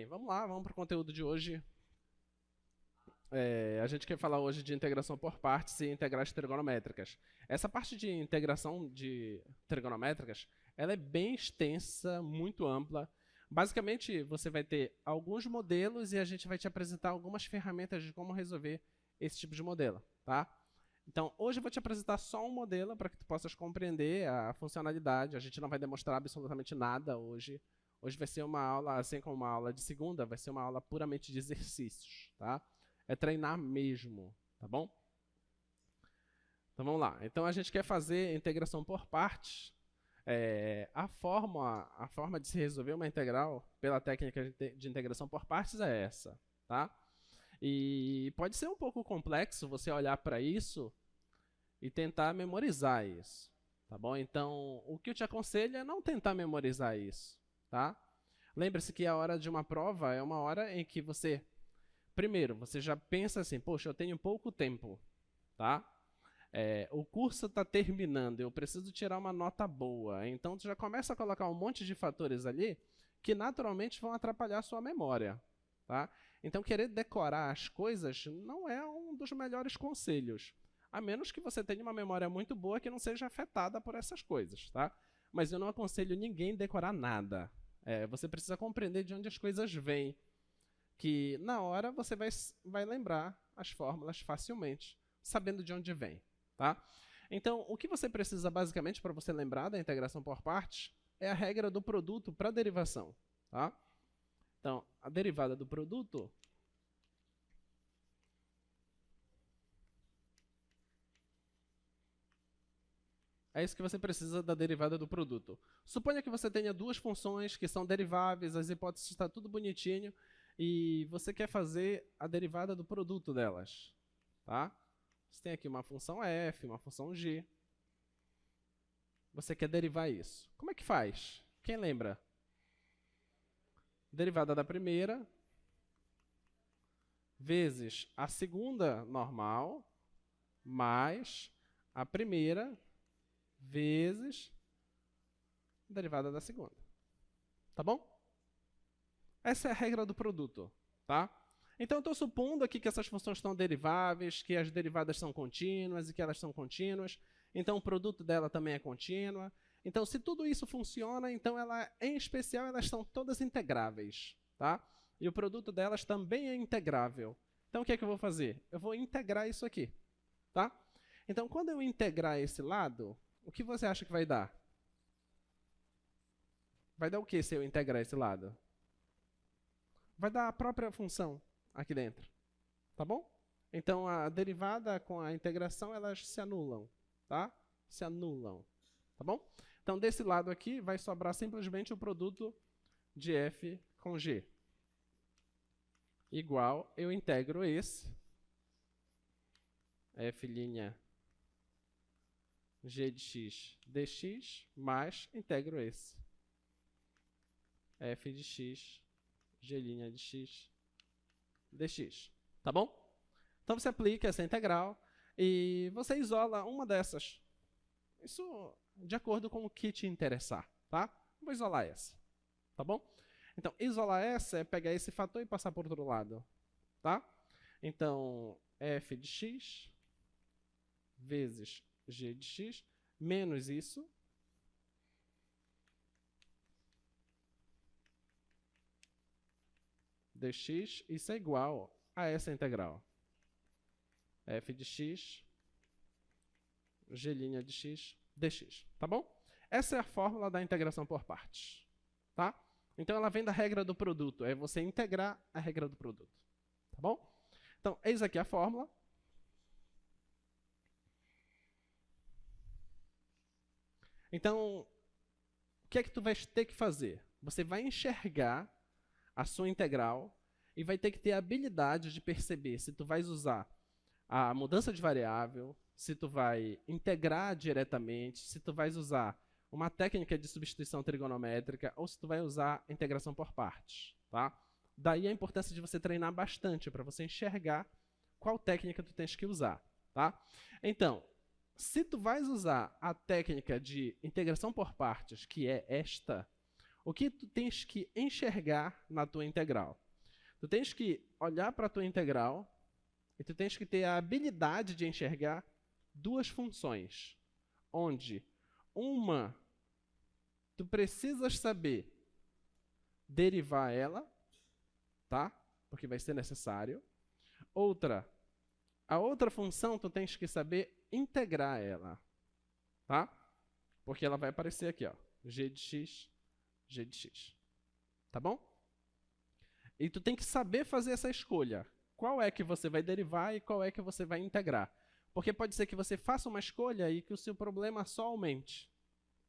Bem, vamos lá, vamos para o conteúdo de hoje. A gente quer falar hoje de integração por partes e integrações trigonométricas. Essa parte de integração de trigonométricas, ela é bem extensa, muito ampla. Basicamente, você vai ter alguns modelos e a gente vai te apresentar algumas ferramentas de como resolver esse tipo de modelo, tá? Então, hoje eu vou te apresentar só um modelo para que tu possas compreender a funcionalidade. A gente não vai demonstrar absolutamente nada hoje. Hoje vai ser uma aula, assim como uma aula de segunda, vai ser uma aula puramente de exercícios, tá? É treinar mesmo, tá bom? Então vamos lá. Então a gente quer fazer integração por partes. A forma de se resolver uma integral pela técnica de integração por partes é essa, tá? E pode ser um pouco complexo você olhar para isso e tentar memorizar isso, tá bom? Então, o que eu te aconselho é não tentar memorizar isso, tá? Lembre-se que a hora de uma prova é uma hora em que você, primeiro, você já pensa assim, poxa, eu tenho pouco tempo, tá? O curso está terminando, eu preciso tirar uma nota boa, então tu já começa a colocar um monte de fatores ali que naturalmente vão atrapalhar a sua memória, tá? Então, querer decorar as coisas não é um dos melhores conselhos. A menos que você tenha uma memória muito boa que não seja afetada por essas coisas, tá? Mas eu não aconselho ninguém decorar nada. Você precisa compreender de onde as coisas vêm, que na hora você vai lembrar as fórmulas facilmente, sabendo de onde vem, tá? Então, o que você precisa basicamente para você lembrar da integração por partes é a regra do produto para a derivação, tá? Então, a derivada do produto é isso que você precisa da derivada do produto. Suponha que você tenha duas funções que são deriváveis, as hipóteses estão tudo bonitinho, e você quer fazer a derivada do produto delas. Tá? Você tem aqui uma função f, uma função g. Você quer derivar isso. Como é que faz? Quem lembra? Derivada da primeira vezes a segunda normal mais a primeira vezes a derivada da segunda. Tá bom? Essa é a regra do produto, tá? Então, eu estou supondo aqui que essas funções estão deriváveis, que as derivadas são contínuas e que elas são contínuas. Então, o produto dela também é contínua. Então, se tudo isso funciona, então, em especial, elas são todas integráveis, tá? E o produto delas também é integrável. Então, o que é que eu vou fazer? Eu vou integrar isso aqui, tá? Então, quando eu integrar esse lado, o que você acha que vai dar? Vai dar o que se eu integrar esse lado? Vai dar a própria função aqui dentro, tá bom? Então, a derivada com a integração, elas se anulam, tá? Se anulam, tá bom? Então, desse lado aqui, vai sobrar simplesmente o produto de f com g. Igual, eu integro esse, f' g de x dx, mais integro esse, f de x, g' de x dx. Tá bom? Então você aplica essa integral e você isola uma dessas. Isso de acordo com o que te interessar, tá? Vou isolar essa, tá bom? Então, isolar essa é pegar esse fator e passar por outro lado, tá? Então, f de x vezes g de x menos isso dx, isso é igual a essa integral. F de x, g' de x, dx. Tá bom? Essa é a fórmula da integração por partes. Tá? Então, ela vem da regra do produto. É você integrar a regra do produto. Tá bom? Então, eis aqui a fórmula. Então, o que é que tu vai ter que fazer? Você vai enxergar a sua integral e vai ter que ter a habilidade de perceber se tu vais usar a mudança de variável, se tu vai integrar diretamente, se tu vais usar uma técnica de substituição trigonométrica ou se tu vai usar integração por partes, tá? Daí a importância de você treinar bastante para você enxergar qual técnica tu tens que usar, tá? Então, se tu vais usar a técnica de integração por partes, que é esta, O que tu tens que enxergar na tua integral? Tu tens que olhar para a tua integral e tu tens que ter a habilidade de enxergar duas funções, onde uma tu precisas saber derivar ela, tá? Porque vai ser necessário. A outra função tu tens que saber integrar ela, tá? Porque ela vai aparecer aqui, ó, g de x, g de x. Tá bom? E tu tem que saber fazer essa escolha. Qual é que você vai derivar e qual é que você vai integrar. Porque pode ser que você faça uma escolha e que o seu problema só aumente.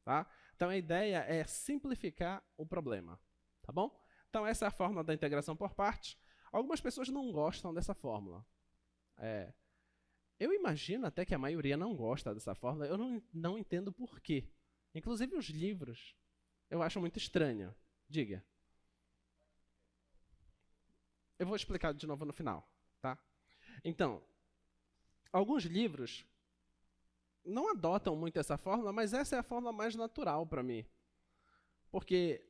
Tá? Então a ideia é simplificar o problema. Tá bom? Então essa é a fórmula da integração por partes. Algumas pessoas não gostam dessa fórmula. Eu imagino até que a maioria não gosta dessa fórmula. Eu não entendo por quê. Inclusive os livros eu acho muito estranho. Diga. Eu vou explicar de novo no final, tá? Então, alguns livros não adotam muito essa fórmula, mas essa é a fórmula mais natural para mim. Porque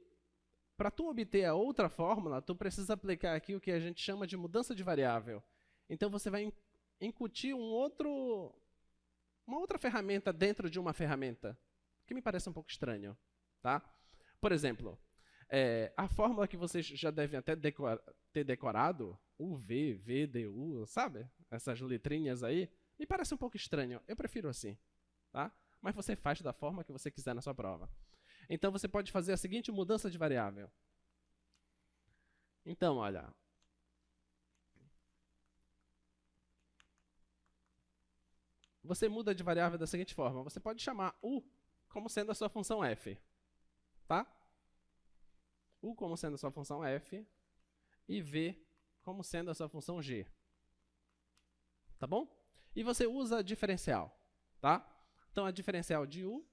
para tu obter a outra fórmula, tu precisa aplicar aqui o que a gente chama de mudança de variável. Então você vai incutir uma outra ferramenta dentro de uma ferramenta, que me parece um pouco estranho, tá? Por exemplo, a fórmula que vocês já devem até ter decorado, UV, VDU, sabe? Essas letrinhas aí, me parece um pouco estranho. Eu prefiro assim, tá? Mas você faz da forma que você quiser na sua prova. Então você pode fazer a seguinte mudança de variável. Então, olha. Você muda de variável da seguinte forma. Você pode chamar U como sendo a sua função f, tá? U como sendo a sua função f e V como sendo a sua função g. Tá bom? E você usa a diferencial, tá? Então, a diferencial de U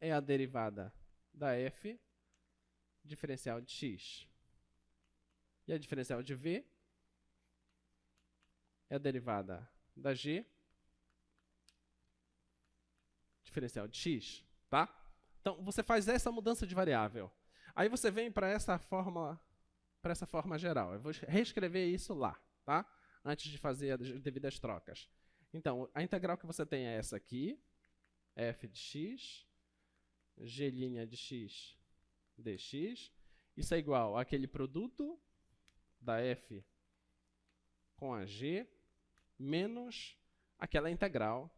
é a derivada da f, diferencial de x. E a diferencial de V é a derivada da g, diferencial de x, tá? Então, você faz essa mudança de variável. Aí você vem para essa forma geral. Eu vou reescrever isso lá, tá? Antes de fazer as devidas trocas. Então, a integral que você tem é essa aqui, f de x, g' de x dx. Isso é igual àquele produto da f com a g menos aquela integral.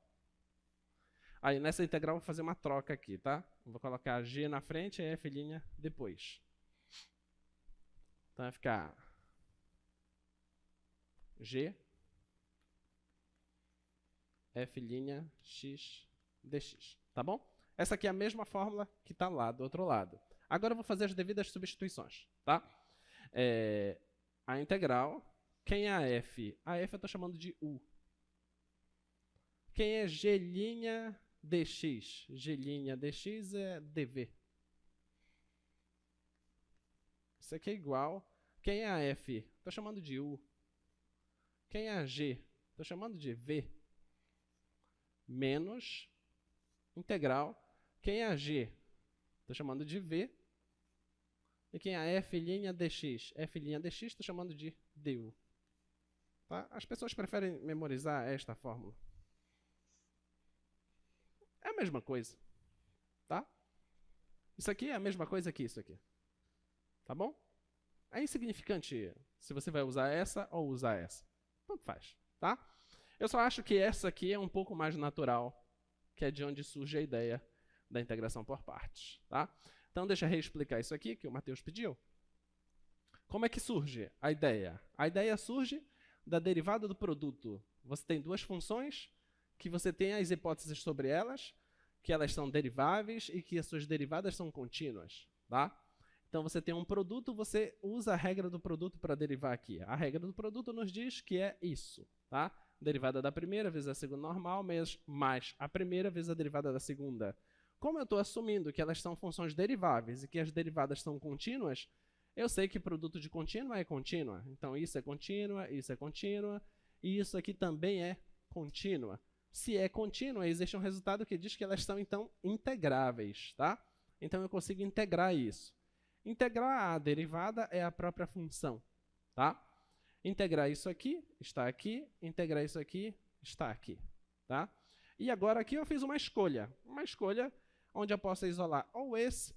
Aí, nessa integral, eu vou fazer uma troca aqui, tá? Vou colocar g na frente e f' depois. Então, vai ficar g f' x dx, tá bom? Essa aqui é a mesma fórmula que está lá do outro lado. Agora eu vou fazer as devidas substituições, tá? A integral, quem é a f? A f eu estou chamando de u. Quem é g' dx? G' dx é dv. Isso aqui é igual. Quem é a f? Estou chamando de u. Quem é a g? Estou chamando de v. Menos integral. Quem é a g? Estou chamando de v. E quem é a f' dx? F' dx estou chamando de du. Tá? As pessoas preferem memorizar esta fórmula. É a mesma coisa, tá? Isso aqui é a mesma coisa que isso aqui, tá bom? É insignificante se você vai usar essa ou usar essa. Tanto faz, tá? Eu só acho que essa aqui é um pouco mais natural, que é de onde surge a ideia da integração por partes, tá? Então, deixa eu reexplicar isso aqui que o Matheus pediu. Como é que surge a ideia? A ideia surge da derivada do produto. Você tem duas funções que você tem as hipóteses sobre elas, que elas são deriváveis e que as suas derivadas são contínuas, tá? Então, você tem um produto, você usa a regra do produto para derivar aqui. A regra do produto nos diz que é isso, tá? Derivada da primeira vezes a segunda normal, mais a primeira vezes a derivada da segunda. Como eu estou assumindo que elas são funções deriváveis e que as derivadas são contínuas, eu sei que produto de contínua é contínua. Então, isso é contínua, e isso aqui também é contínua. Se é contínua, existe um resultado que diz que elas são, então, integráveis, tá? Então, eu consigo integrar isso. Integrar a derivada é a própria função, tá? Integrar isso aqui, está aqui. Integrar isso aqui, está aqui, tá? E agora aqui eu fiz uma escolha onde eu posso isolar ou esse,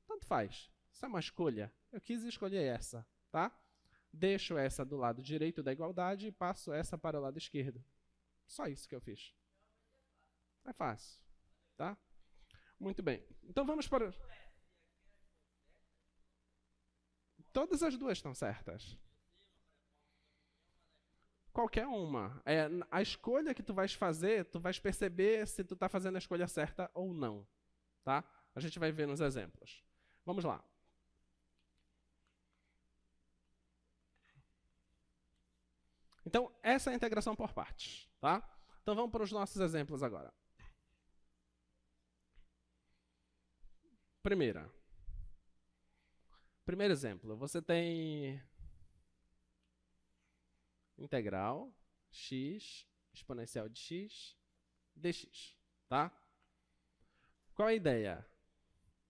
tanto faz. Isso é uma escolha, eu quis escolher essa, tá? Deixo essa do lado direito da igualdade e passo essa para o lado esquerdo. Só isso que eu fiz. É fácil, tá? Muito bem. Então vamos para... Todas as duas estão certas. Qualquer uma. A escolha que tu vais fazer, tu vais perceber se tu está fazendo a escolha certa ou não, tá? A gente vai ver nos exemplos. Vamos lá. Então, essa é a integração por partes, tá? Então, vamos para os nossos exemplos agora. Primeiro exemplo, você tem integral x exponencial de x dx, tá? Qual é a ideia?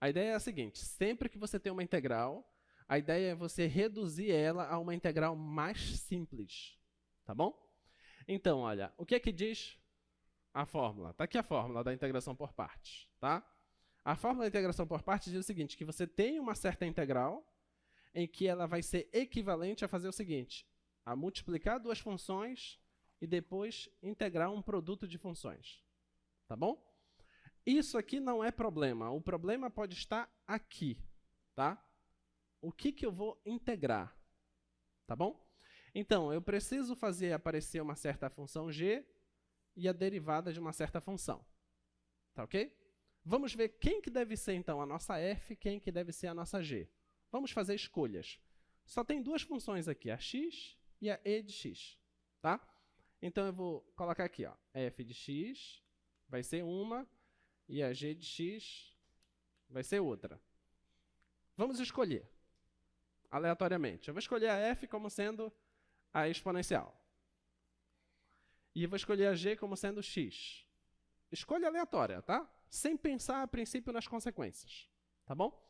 A ideia é a seguinte, sempre que você tem uma integral, a ideia é você reduzir ela a uma integral mais simples, tá bom? Então, olha, o que é que diz a fórmula? Está aqui a fórmula da integração por partes, tá? A fórmula da integração por partes diz o seguinte, que você tem uma certa integral em que ela vai ser equivalente a fazer o seguinte, a multiplicar duas funções e depois integrar um produto de funções, tá bom? Isso aqui não é problema, o problema pode estar aqui, tá? O que eu vou integrar, tá bom? Então, eu preciso fazer aparecer uma certa função g e a derivada de uma certa função, tá ok? Vamos ver quem que deve ser, então, a nossa f, quem que deve ser a nossa g. Vamos fazer escolhas. Só tem duas funções aqui, a x e a e de x, tá? Então, eu vou colocar aqui, ó, f de x vai ser uma e a g de x vai ser outra. Vamos escolher aleatoriamente. Eu vou escolher a f como sendo a exponencial. E eu vou escolher a g como sendo x. Escolha aleatória, tá? Sem pensar, a princípio, nas consequências, tá bom?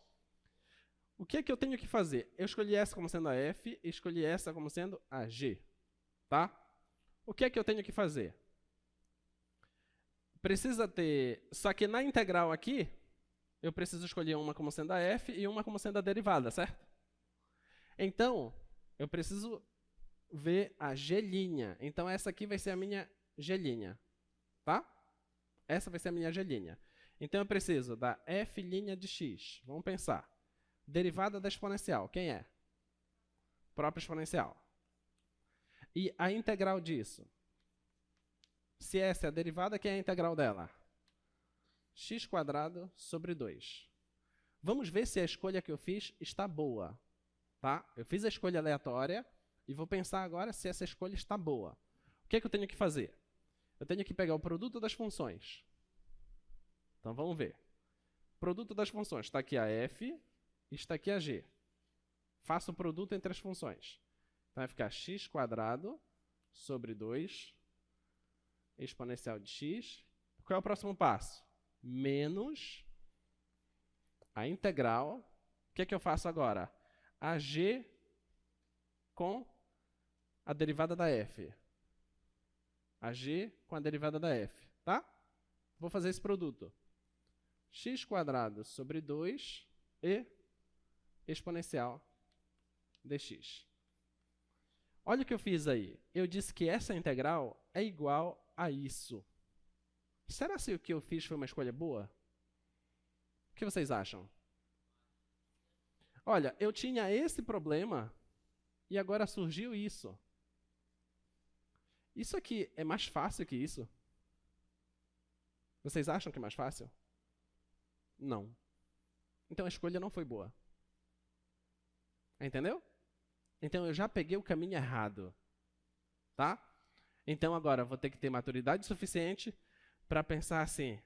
O que é que eu tenho que fazer? Eu escolhi essa como sendo a f e escolhi essa como sendo a g, tá? O que é que eu tenho que fazer? Precisa ter... Só que na integral aqui, eu preciso escolher uma como sendo a f e uma como sendo a derivada, certo? Então, eu preciso ver a g'. Então, essa aqui vai ser a minha g', tá? Essa vai ser a minha g'. Então, eu preciso da f' de x. Vamos pensar. Derivada da exponencial, quem é? Própria exponencial. E a integral disso? Se essa é a derivada, quem é a integral dela? x² sobre 2. Vamos ver se a escolha que eu fiz está boa, tá? Eu fiz a escolha aleatória e vou pensar agora se essa escolha está boa. O que é que eu tenho que fazer? Eu tenho que pegar o produto das funções. Então, vamos ver. Produto das funções. Está aqui a f e está aqui a g. Faço o produto entre as funções. Então, vai ficar x² sobre 2 exponencial de x. Qual é o próximo passo? Menos a integral. O que é que eu faço agora? A g com a derivada da f. A g com a derivada da f, tá? Vou fazer esse produto. x² sobre 2 e exponencial dx. Olha o que eu fiz aí. Eu disse que essa integral é igual a isso. Será que o que eu fiz foi uma escolha boa? O que vocês acham? Olha, eu tinha esse problema e agora surgiu isso. Isso aqui é mais fácil que isso? Vocês acham que é mais fácil? Não. Então a escolha não foi boa. Entendeu? Então eu já peguei o caminho errado. Tá? Então agora eu vou ter que ter maturidade suficiente para pensar assim,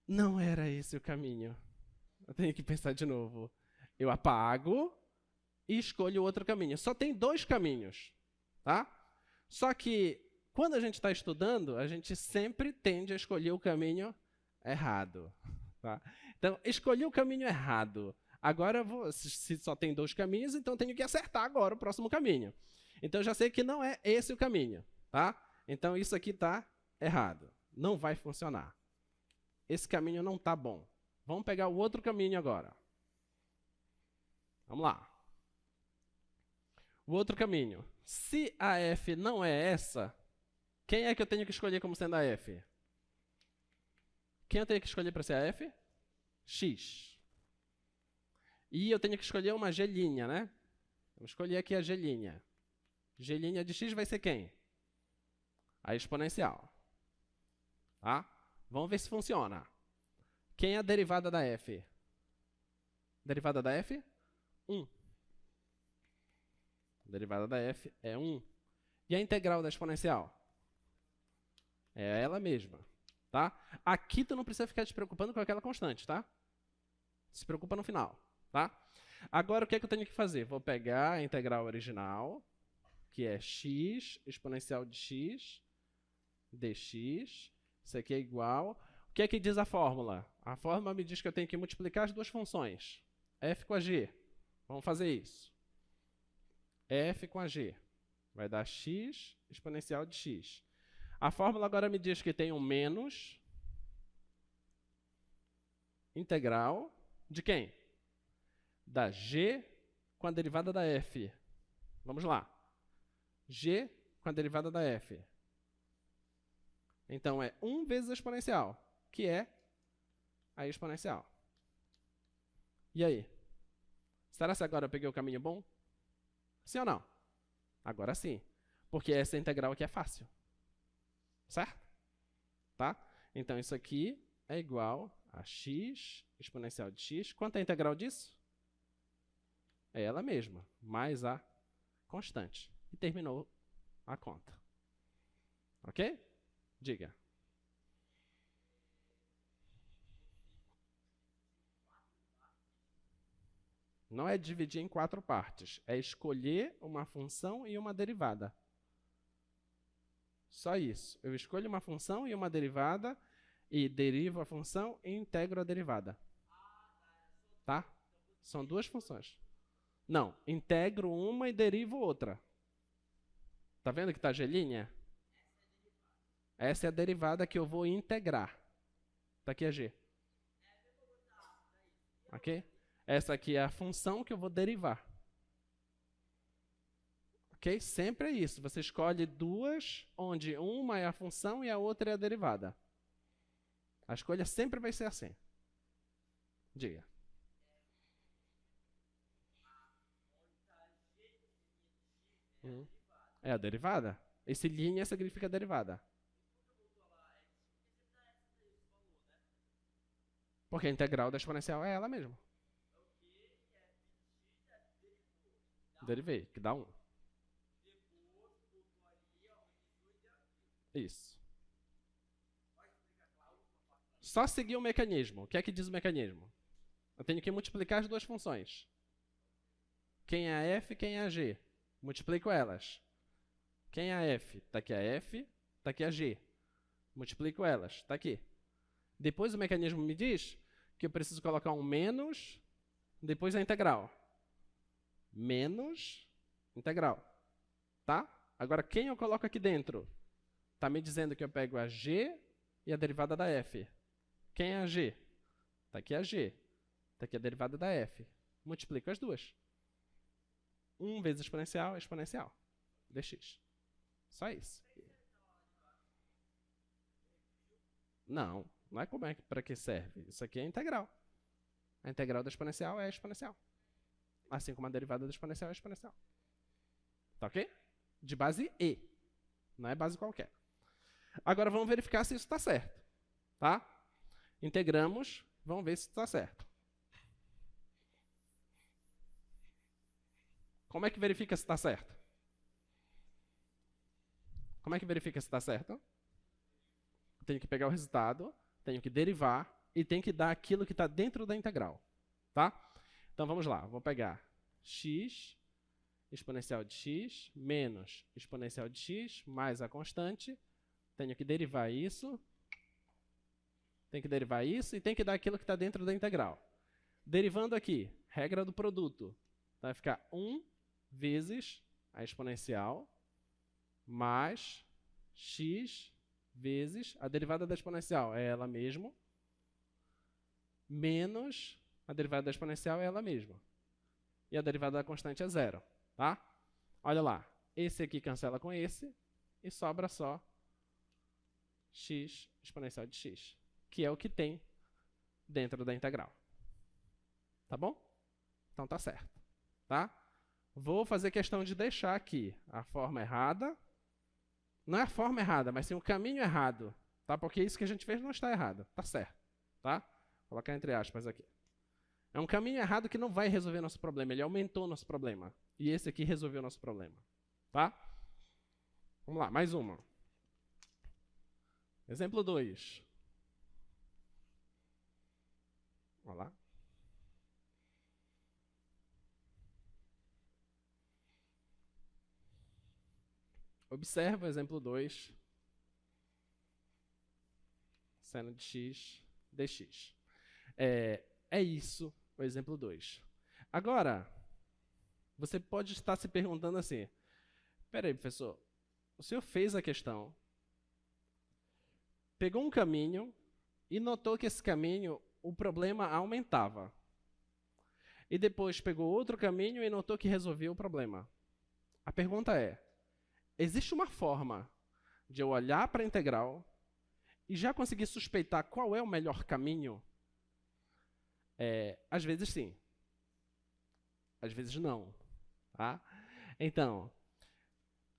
não era esse o caminho. Eu tenho que pensar de novo. Eu apago e escolho outro caminho. Só tem dois caminhos, tá? Só que Quando a gente está estudando, a gente sempre tende a escolher o caminho errado. Tá? Então, escolhi o caminho errado. Agora, se só tem 2 caminhos, então tenho que acertar agora o próximo caminho. Então, eu já sei que não é esse o caminho. Tá? Então, isso aqui está errado. Não vai funcionar. Esse caminho não está bom. Vamos pegar o outro caminho agora. Vamos lá. O outro caminho. Se a F não é essa, quem é que eu tenho que escolher como sendo a F? Quem eu tenho que escolher para ser a F? X. E eu tenho que escolher uma G', né? Vamos escolher aqui a G'. G' de x vai ser quem? A exponencial. Tá? Vamos ver se funciona. Quem é a derivada da F? Derivada da F? 1. A derivada da F é 1. E a integral da exponencial? É ela mesma. Tá? Aqui tu não precisa ficar te preocupando com aquela constante, tá? Se preocupa no final. Tá? Agora, o que é que eu tenho que fazer? Vou pegar a integral original, que é x exponencial de x dx. Isso aqui é igual. O que é que diz a fórmula? A fórmula me diz que eu tenho que multiplicar as 2 funções. F com a g. Vamos fazer isso. F com a g. Vai dar x exponencial de x. A fórmula agora me diz que tem um menos integral de quem? Da g com a derivada da f. Vamos lá. G com a derivada da f. Então, é 1 vezes a exponencial, que é a exponencial. E aí? Será que agora eu peguei o caminho bom? Sim ou não? Agora sim. Porque essa integral aqui é fácil. Certo? Tá? Então, isso aqui é igual a x exponencial de x. Quanto é a integral disso? É ela mesma, mais a constante. E terminou a conta. Ok? Diga. Não é dividir em 4 partes. É escolher uma função e uma derivada. Só isso. Eu escolho uma função e uma derivada, e derivo a função e integro a derivada. Tá? São 2 funções. Não, integro uma e derivo outra. Tá vendo que está G'? Essa é a derivada que eu vou integrar. Está aqui a G. Ok? Essa aqui é a função que eu vou derivar. Ok? Sempre é isso. Você escolhe 2, onde uma é a função e a outra é a derivada. A escolha sempre vai ser assim. Diga. É a derivada? Esse linha significa derivada. Porque a integral da exponencial é ela mesma. Derivei, que dá 1. Isso. Só seguir o mecanismo. O que é que diz o mecanismo? Eu tenho que multiplicar as 2 funções. Quem é a f, quem é a g? Multiplico elas. Quem é a f? Está aqui a f, está aqui a g. Multiplico elas, está aqui. Depois o mecanismo me diz que eu preciso colocar um menos, depois a integral. Menos integral. Tá? Agora, quem eu coloco aqui dentro? Está me dizendo que eu pego a g e a derivada da f. Quem é a g? Está aqui a g. Está aqui a derivada da f. Multiplico as 2. 1 vezes exponencial é exponencial. Dx. Só isso. Não, não é como é para que serve. Isso aqui é integral. A integral da exponencial é exponencial. Assim como a derivada da exponencial é exponencial. Tá ok? De base E. Não é base qualquer. Agora vamos verificar se isso está certo. Tá? Integramos, vamos ver se está certo. Como é que verifica se está certo? Como é que verifica se está certo? Eu tenho que pegar o resultado, tenho que derivar e tenho que dar aquilo que está dentro da integral. Tá? Então vamos lá, vou pegar x exponencial de x menos exponencial de x mais a constante. Tenho que derivar isso. Tem que derivar isso e tem que dar aquilo que está dentro da integral. Derivando aqui, regra do produto. Vai ficar 1 vezes a exponencial mais x vezes a derivada da exponencial é ela mesma, menos a derivada da exponencial é ela mesma. E a derivada da constante é zero. Tá? Olha lá, esse aqui cancela com esse e sobra só x exponencial de x, que é o que tem dentro da integral. Tá bom? Então tá certo. Tá? Vou fazer questão de deixar aqui a forma errada. Não é a forma errada, mas sim o caminho errado. Tá? Porque isso que a gente fez não está errado. Tá certo. Tá? Vou colocar entre aspas aqui. É um caminho errado que não vai resolver nosso problema. Ele aumentou nosso problema. E esse aqui resolveu nosso problema. Tá? Vamos lá, mais uma. Exemplo 2. Olha lá. Observa o exemplo 2. Seno de x, dx. É isso o exemplo 2. Agora, você pode estar se perguntando assim, peraí, professor, o senhor fez a questão, pegou um caminho e notou que esse caminho, o problema aumentava. E depois pegou outro caminho e notou que resolvia o problema. A pergunta é, existe uma forma de eu olhar para a integral e já conseguir suspeitar qual é o melhor caminho? Às vezes sim. Às vezes não. Tá? Então,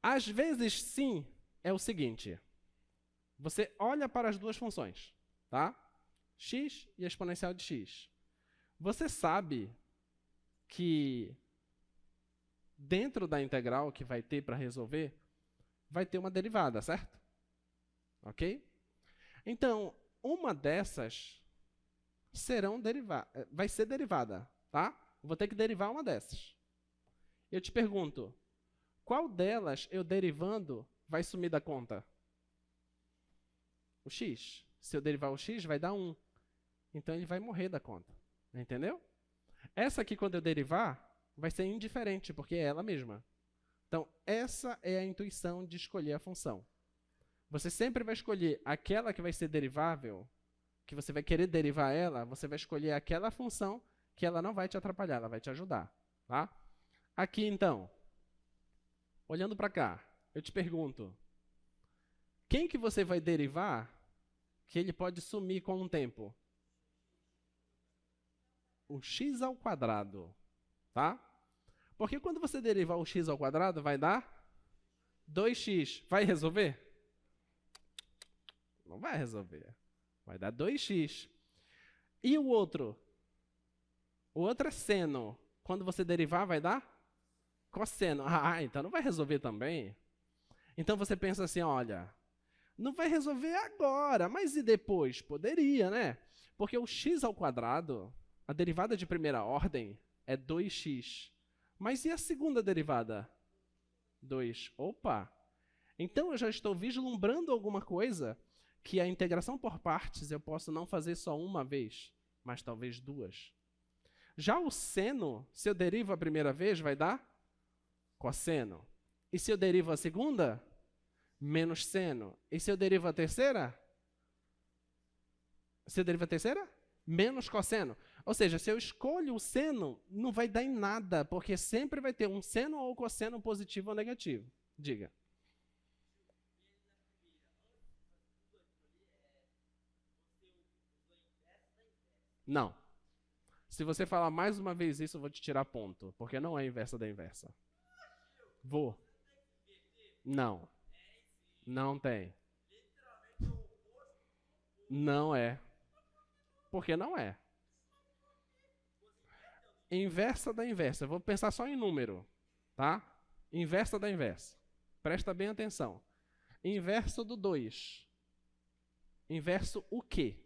às vezes sim é o seguinte. Você olha para as duas funções. Tá? X e a exponencial de x. Você sabe que dentro da integral que vai ter para resolver, vai ter uma derivada, certo? Ok? Então, uma dessas vai ser derivada, tá? Vou ter que derivar uma dessas. Eu te pergunto, qual delas eu derivando vai sumir da conta? O x. Se eu derivar o x, vai dar 1. Então, ele vai morrer da conta. Entendeu? Essa aqui, quando eu derivar, vai ser indiferente, porque é ela mesma. Então, essa é a intuição de escolher a função. Você sempre vai escolher aquela que vai ser derivável, que você vai querer derivar ela, você vai escolher aquela função que ela não vai te atrapalhar, ela vai te ajudar. Tá? Aqui, então, olhando para cá, eu te pergunto, quem que você vai derivar que ele pode sumir com o tempo? O x ao quadrado. Tá? Porque quando você derivar o x ao quadrado, vai dar 2x. Vai resolver? Não vai resolver. Vai dar 2x. E o outro? O outro é seno. Quando você derivar, vai dar cosseno. Ah, então não vai resolver também? Então você pensa assim, olha, não vai resolver agora, mas e depois? Poderia, né? Porque o x ao quadrado, a derivada de primeira ordem, é 2x. Mas e a segunda derivada? 2. Opa! Então eu já estou vislumbrando alguma coisa que a integração por partes eu posso não fazer só uma vez, mas talvez duas. Já o seno, se eu derivo a primeira vez, vai dar cosseno. E se eu derivo a segunda? Menos seno. E se eu derivo a terceira? Se eu derivo a terceira? Menos cosseno. Ou seja, se eu escolho o seno, não vai dar em nada, porque sempre vai ter um seno ou cosseno positivo ou negativo. Diga. Não. Se você falar mais uma vez isso, eu vou te tirar ponto, porque não é inversa da inversa. Vou. Não. Não tem. Não é. Porque não é. Inversa da inversa. Eu vou pensar só em número, tá? Inversa da inversa. Presta bem atenção. Inverso do 2. Inverso o quê?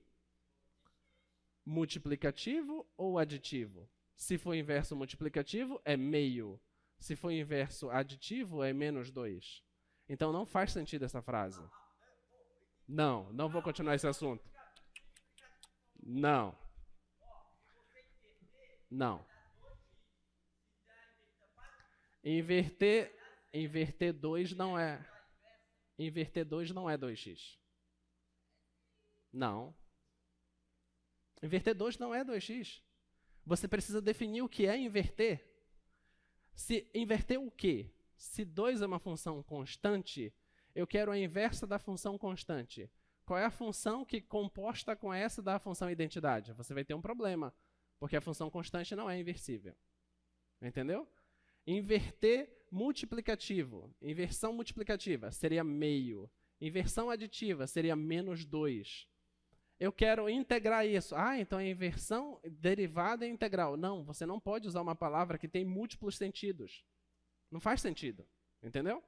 Multiplicativo ou aditivo? Se for inverso multiplicativo, é meio. Se for inverso aditivo, é menos 2. Então não faz sentido essa frase. Não, não vou continuar esse assunto. Não. Não. Inverter 2 não é. Inverter 2 não é 2x. Não. Inverter 2 não é 2x. Você precisa definir o que é inverter. Se inverter o quê? Se 2 é uma função constante, eu quero a inversa da função constante. Qual é a função que composta com essa da função identidade? Você vai ter um problema, porque a função constante não é inversível. Entendeu? Inverter multiplicativo. Inversão multiplicativa seria meio. Inversão aditiva seria menos 2. Eu quero integrar isso. Ah, então é inversão derivada e integral. Não, você não pode usar uma palavra que tem múltiplos sentidos. Não faz sentido. Entendeu?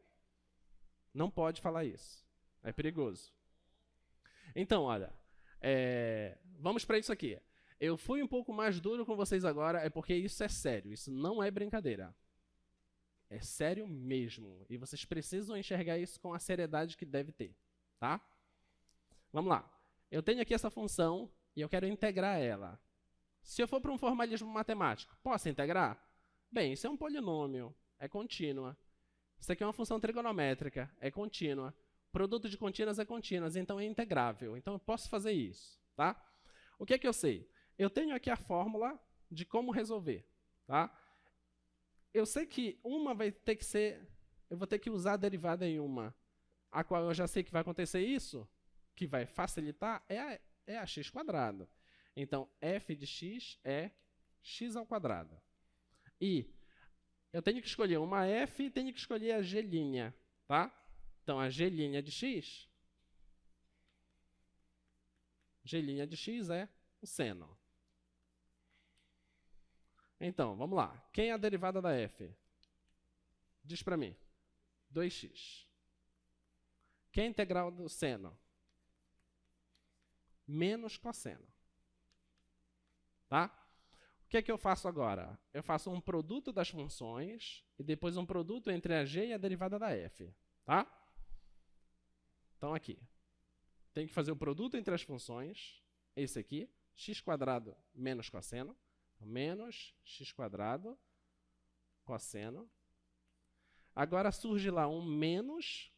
Não pode falar isso. É perigoso. Então, olha, vamos para isso aqui. Eu fui um pouco mais duro com vocês agora, é porque isso é sério. Isso não é brincadeira. É sério mesmo. E vocês precisam enxergar isso com a seriedade que deve ter. Tá? Vamos lá. Eu tenho aqui essa função e eu quero integrar ela. Se eu for para um formalismo matemático, posso integrar? Bem, isso é um polinômio, é contínua. Isso aqui é uma função trigonométrica, é contínua. Produto de contínuas é contínuas, então é integrável. Então eu posso fazer isso. Tá? O que é que eu sei? Eu tenho aqui a fórmula de como resolver. Tá? Eu sei que uma vai ter que ser... Eu vou ter que usar a derivada em uma, a qual eu já sei que vai acontecer isso, que vai facilitar, é a x². Então, f de x é x². E eu tenho que escolher uma f e tenho que escolher a g'. Tá? Então, a g' de x... G' de x é o seno. Então, vamos lá. Quem é a derivada da f? Diz para mim. 2x. Quem é a integral do seno? Menos cosseno. Tá? O que é que eu faço agora? Eu faço um produto das funções e depois um produto entre a g e a derivada da f. Tá? Então, aqui. Tenho que fazer o produto entre as funções, esse aqui, x² menos cosseno, menos x² cosseno. Agora surge lá um menos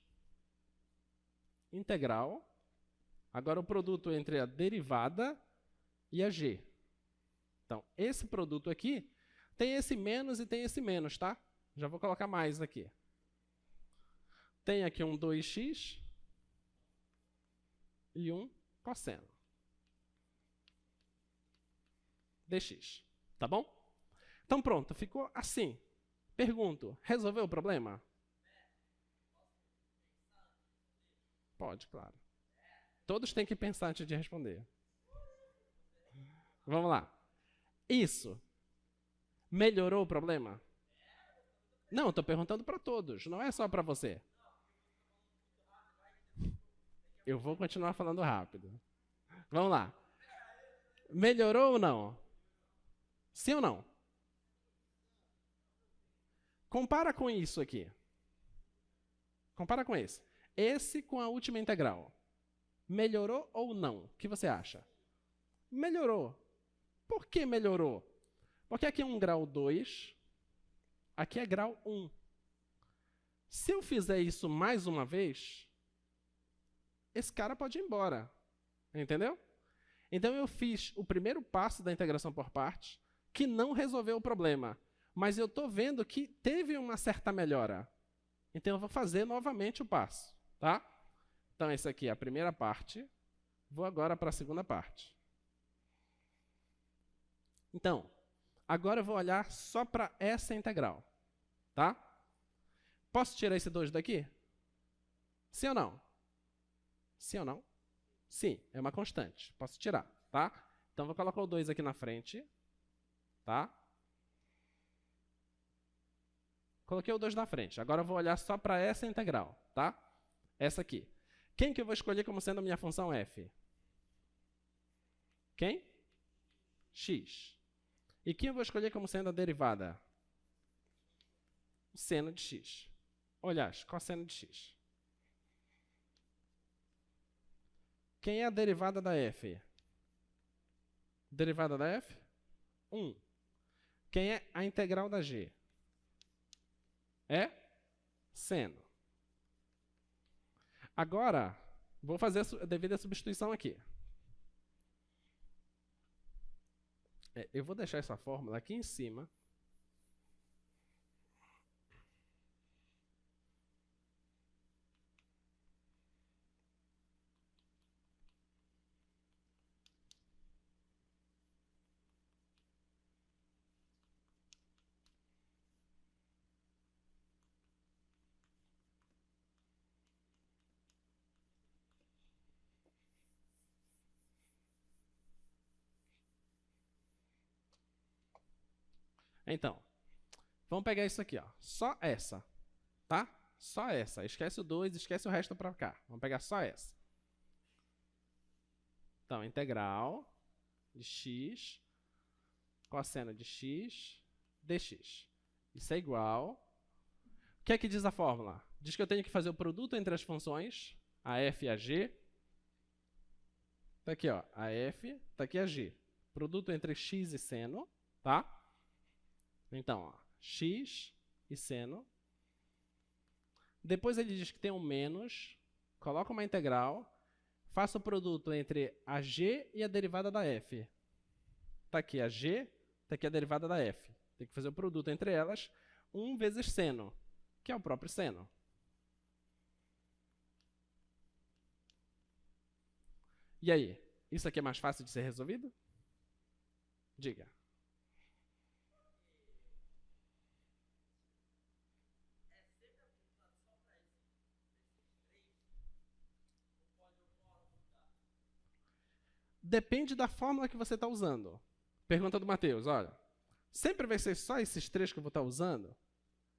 integral. Agora o produto entre a derivada e a g. Então, esse produto aqui tem esse menos e tem esse menos, tá? Já vou colocar mais aqui. Tem aqui um 2x e um cosseno dx. Tá bom? Então pronto, ficou assim. Pergunto, resolveu o problema? Pode, claro. Todos têm que pensar antes de responder. Vamos lá. Isso melhorou o problema? Não, estou perguntando para todos, não é só para você. Eu vou continuar falando rápido. Vamos lá. Melhorou ou não? Sim ou não? Compara com isso aqui. Compara com esse. Esse com a última integral. Melhorou ou não? O que você acha? Melhorou. Por que melhorou? Porque aqui é um grau 2, aqui é grau 1. Se eu fizer isso mais uma vez, esse cara pode ir embora. Entendeu? Então eu fiz o primeiro passo da integração por partes, que não resolveu o problema. Mas eu estou vendo que teve uma certa melhora. Então eu vou fazer novamente o passo. Tá? Então essa aqui é a primeira parte. Vou agora para a segunda parte. Então, agora eu vou olhar só para essa integral. Tá? Posso tirar esse 2 daqui? Sim ou não? Sim ou não? Sim, é uma constante. Posso tirar, tá? Então, vou colocar o 2 aqui na frente. Tá? Coloquei o 2 na frente. Agora eu vou olhar só para essa integral, tá? Essa aqui. Quem que eu vou escolher como sendo a minha função f? Quem? X. E quem eu vou escolher como sendo a derivada? o seno de x. Ou, aliás, cosseno de x. Quem é a derivada da f? Derivada da f? 1. Quem é a integral da g? É seno. Agora, vou fazer a devida substituição aqui. Eu vou deixar essa fórmula aqui em cima. Então, vamos pegar isso aqui, ó. Só essa, tá? Só essa. Esquece o 2, esquece o resto para cá. Vamos pegar só essa. Então, integral de x, cosseno de x, dx. Isso é igual. O que é que diz a fórmula? Diz que eu tenho que fazer o produto entre as funções, a f e a g. Tá aqui, ó, a f, tá aqui a g. Produto entre x e seno, tá? Então, ó, x e seno. Depois ele diz que tem um menos, coloca uma integral, faça o produto entre a g e a derivada da f. Está aqui a g, está aqui a derivada da f. Tem que fazer o produto entre elas, 1 vezes seno, que é o próprio seno. E aí, isso aqui é mais fácil de ser resolvido? Diga. Depende da fórmula que você está usando. Pergunta do Matheus, olha. Sempre vai ser só esses 3 que eu vou estar usando?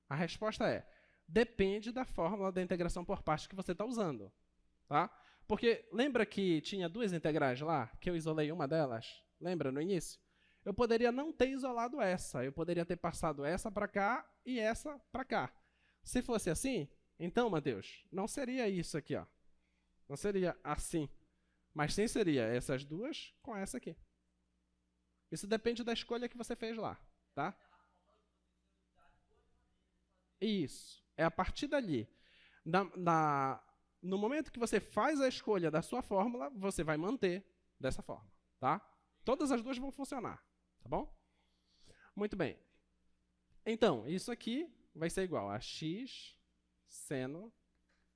A resposta é, depende da fórmula da integração por partes que você está usando. Tá? Porque lembra que tinha 2 integrais lá, que eu isolei uma delas? Lembra no início? Eu poderia não ter isolado essa, eu poderia ter passado essa para cá e essa para cá. Se fosse assim, então, Matheus, não seria isso aqui, ó. Não seria assim. Mas sim seria essas duas com essa aqui. Isso depende da escolha que você fez lá, tá? Isso. É a partir dali. No momento que você faz a escolha da sua fórmula, você vai manter dessa forma, tá? Todas as duas vão funcionar, tá bom? Muito bem. Então, isso aqui vai ser igual a x seno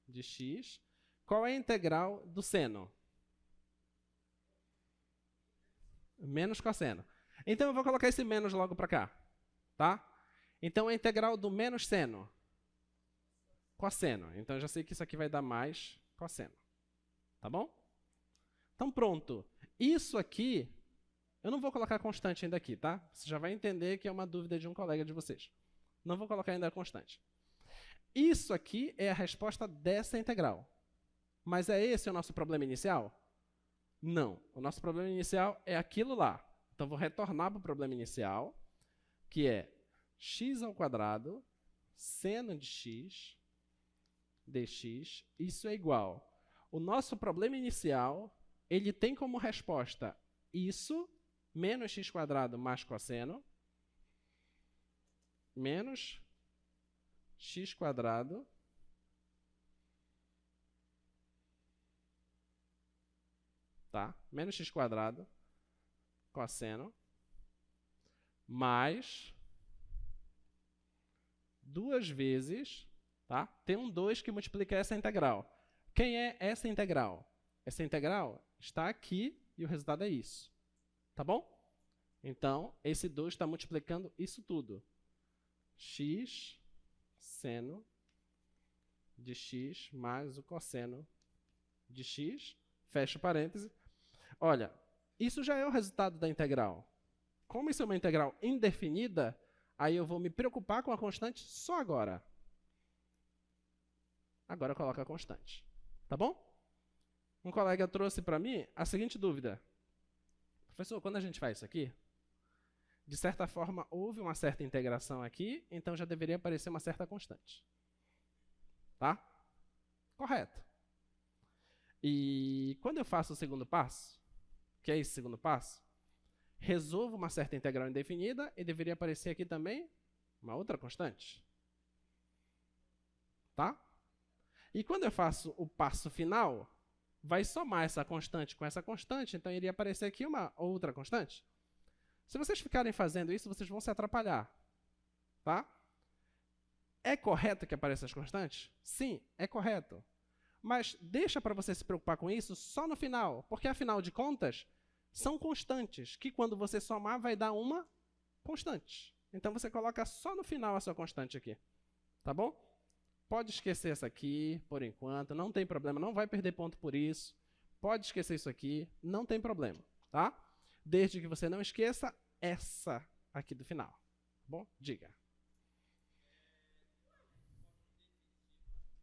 de x. Qual é a integral do seno? Menos cosseno. Então, eu vou colocar esse menos logo para cá, tá? Então, a integral do menos seno? Cosseno. Então, eu já sei que isso aqui vai dar mais cosseno. Tá bom? Então, pronto. Isso aqui, eu não vou colocar constante ainda aqui, tá? Você já vai entender que é uma dúvida de um colega de vocês. Não vou colocar ainda a constante. Isso aqui é a resposta dessa integral. Mas é esse o nosso problema inicial? Não. O nosso problema inicial é aquilo lá. Então, vou retornar para o problema inicial, que é x ao quadrado, seno de x, dx, isso é igual. O nosso problema inicial, ele tem como resposta isso, menos x quadrado mais cosseno, menos x quadrado tá? Menos x quadrado cosseno mais 2 vezes, tá? Tem um 2 que multiplica essa integral. Quem é essa integral? Essa integral está aqui e o resultado é isso. Tá bom? Então, esse 2 está multiplicando isso tudo. X seno de x mais o cosseno de x, fecha o parêntese. Olha, isso já é o resultado da integral. Como isso é uma integral indefinida, aí eu vou me preocupar com a constante só agora. Agora eu coloco a constante. Tá bom? Um colega trouxe para mim a seguinte dúvida. Professor, quando a gente faz isso aqui, De certa forma, houve uma certa integração aqui, então já deveria aparecer uma certa constante. Tá? Correto. E quando eu faço o segundo passo, que é esse segundo passo, resolvo uma certa integral indefinida e deveria aparecer aqui também uma outra constante. Tá? E quando eu faço o passo final, vai somar essa constante com essa constante, então iria aparecer aqui uma outra constante. Se vocês ficarem fazendo isso, vocês vão se atrapalhar. Tá? É correto que apareçam as constantes? Sim, é correto. Mas deixa para você se preocupar com isso só no final, porque afinal de contas, são constantes, que quando você somar vai dar uma constante. Então você coloca só no final a sua constante aqui. Tá bom? Pode esquecer essa aqui, por enquanto, não tem problema, não vai perder ponto por isso. Pode esquecer isso aqui, não tem problema, tá? Desde que você não esqueça essa aqui do final. Tá bom? Diga.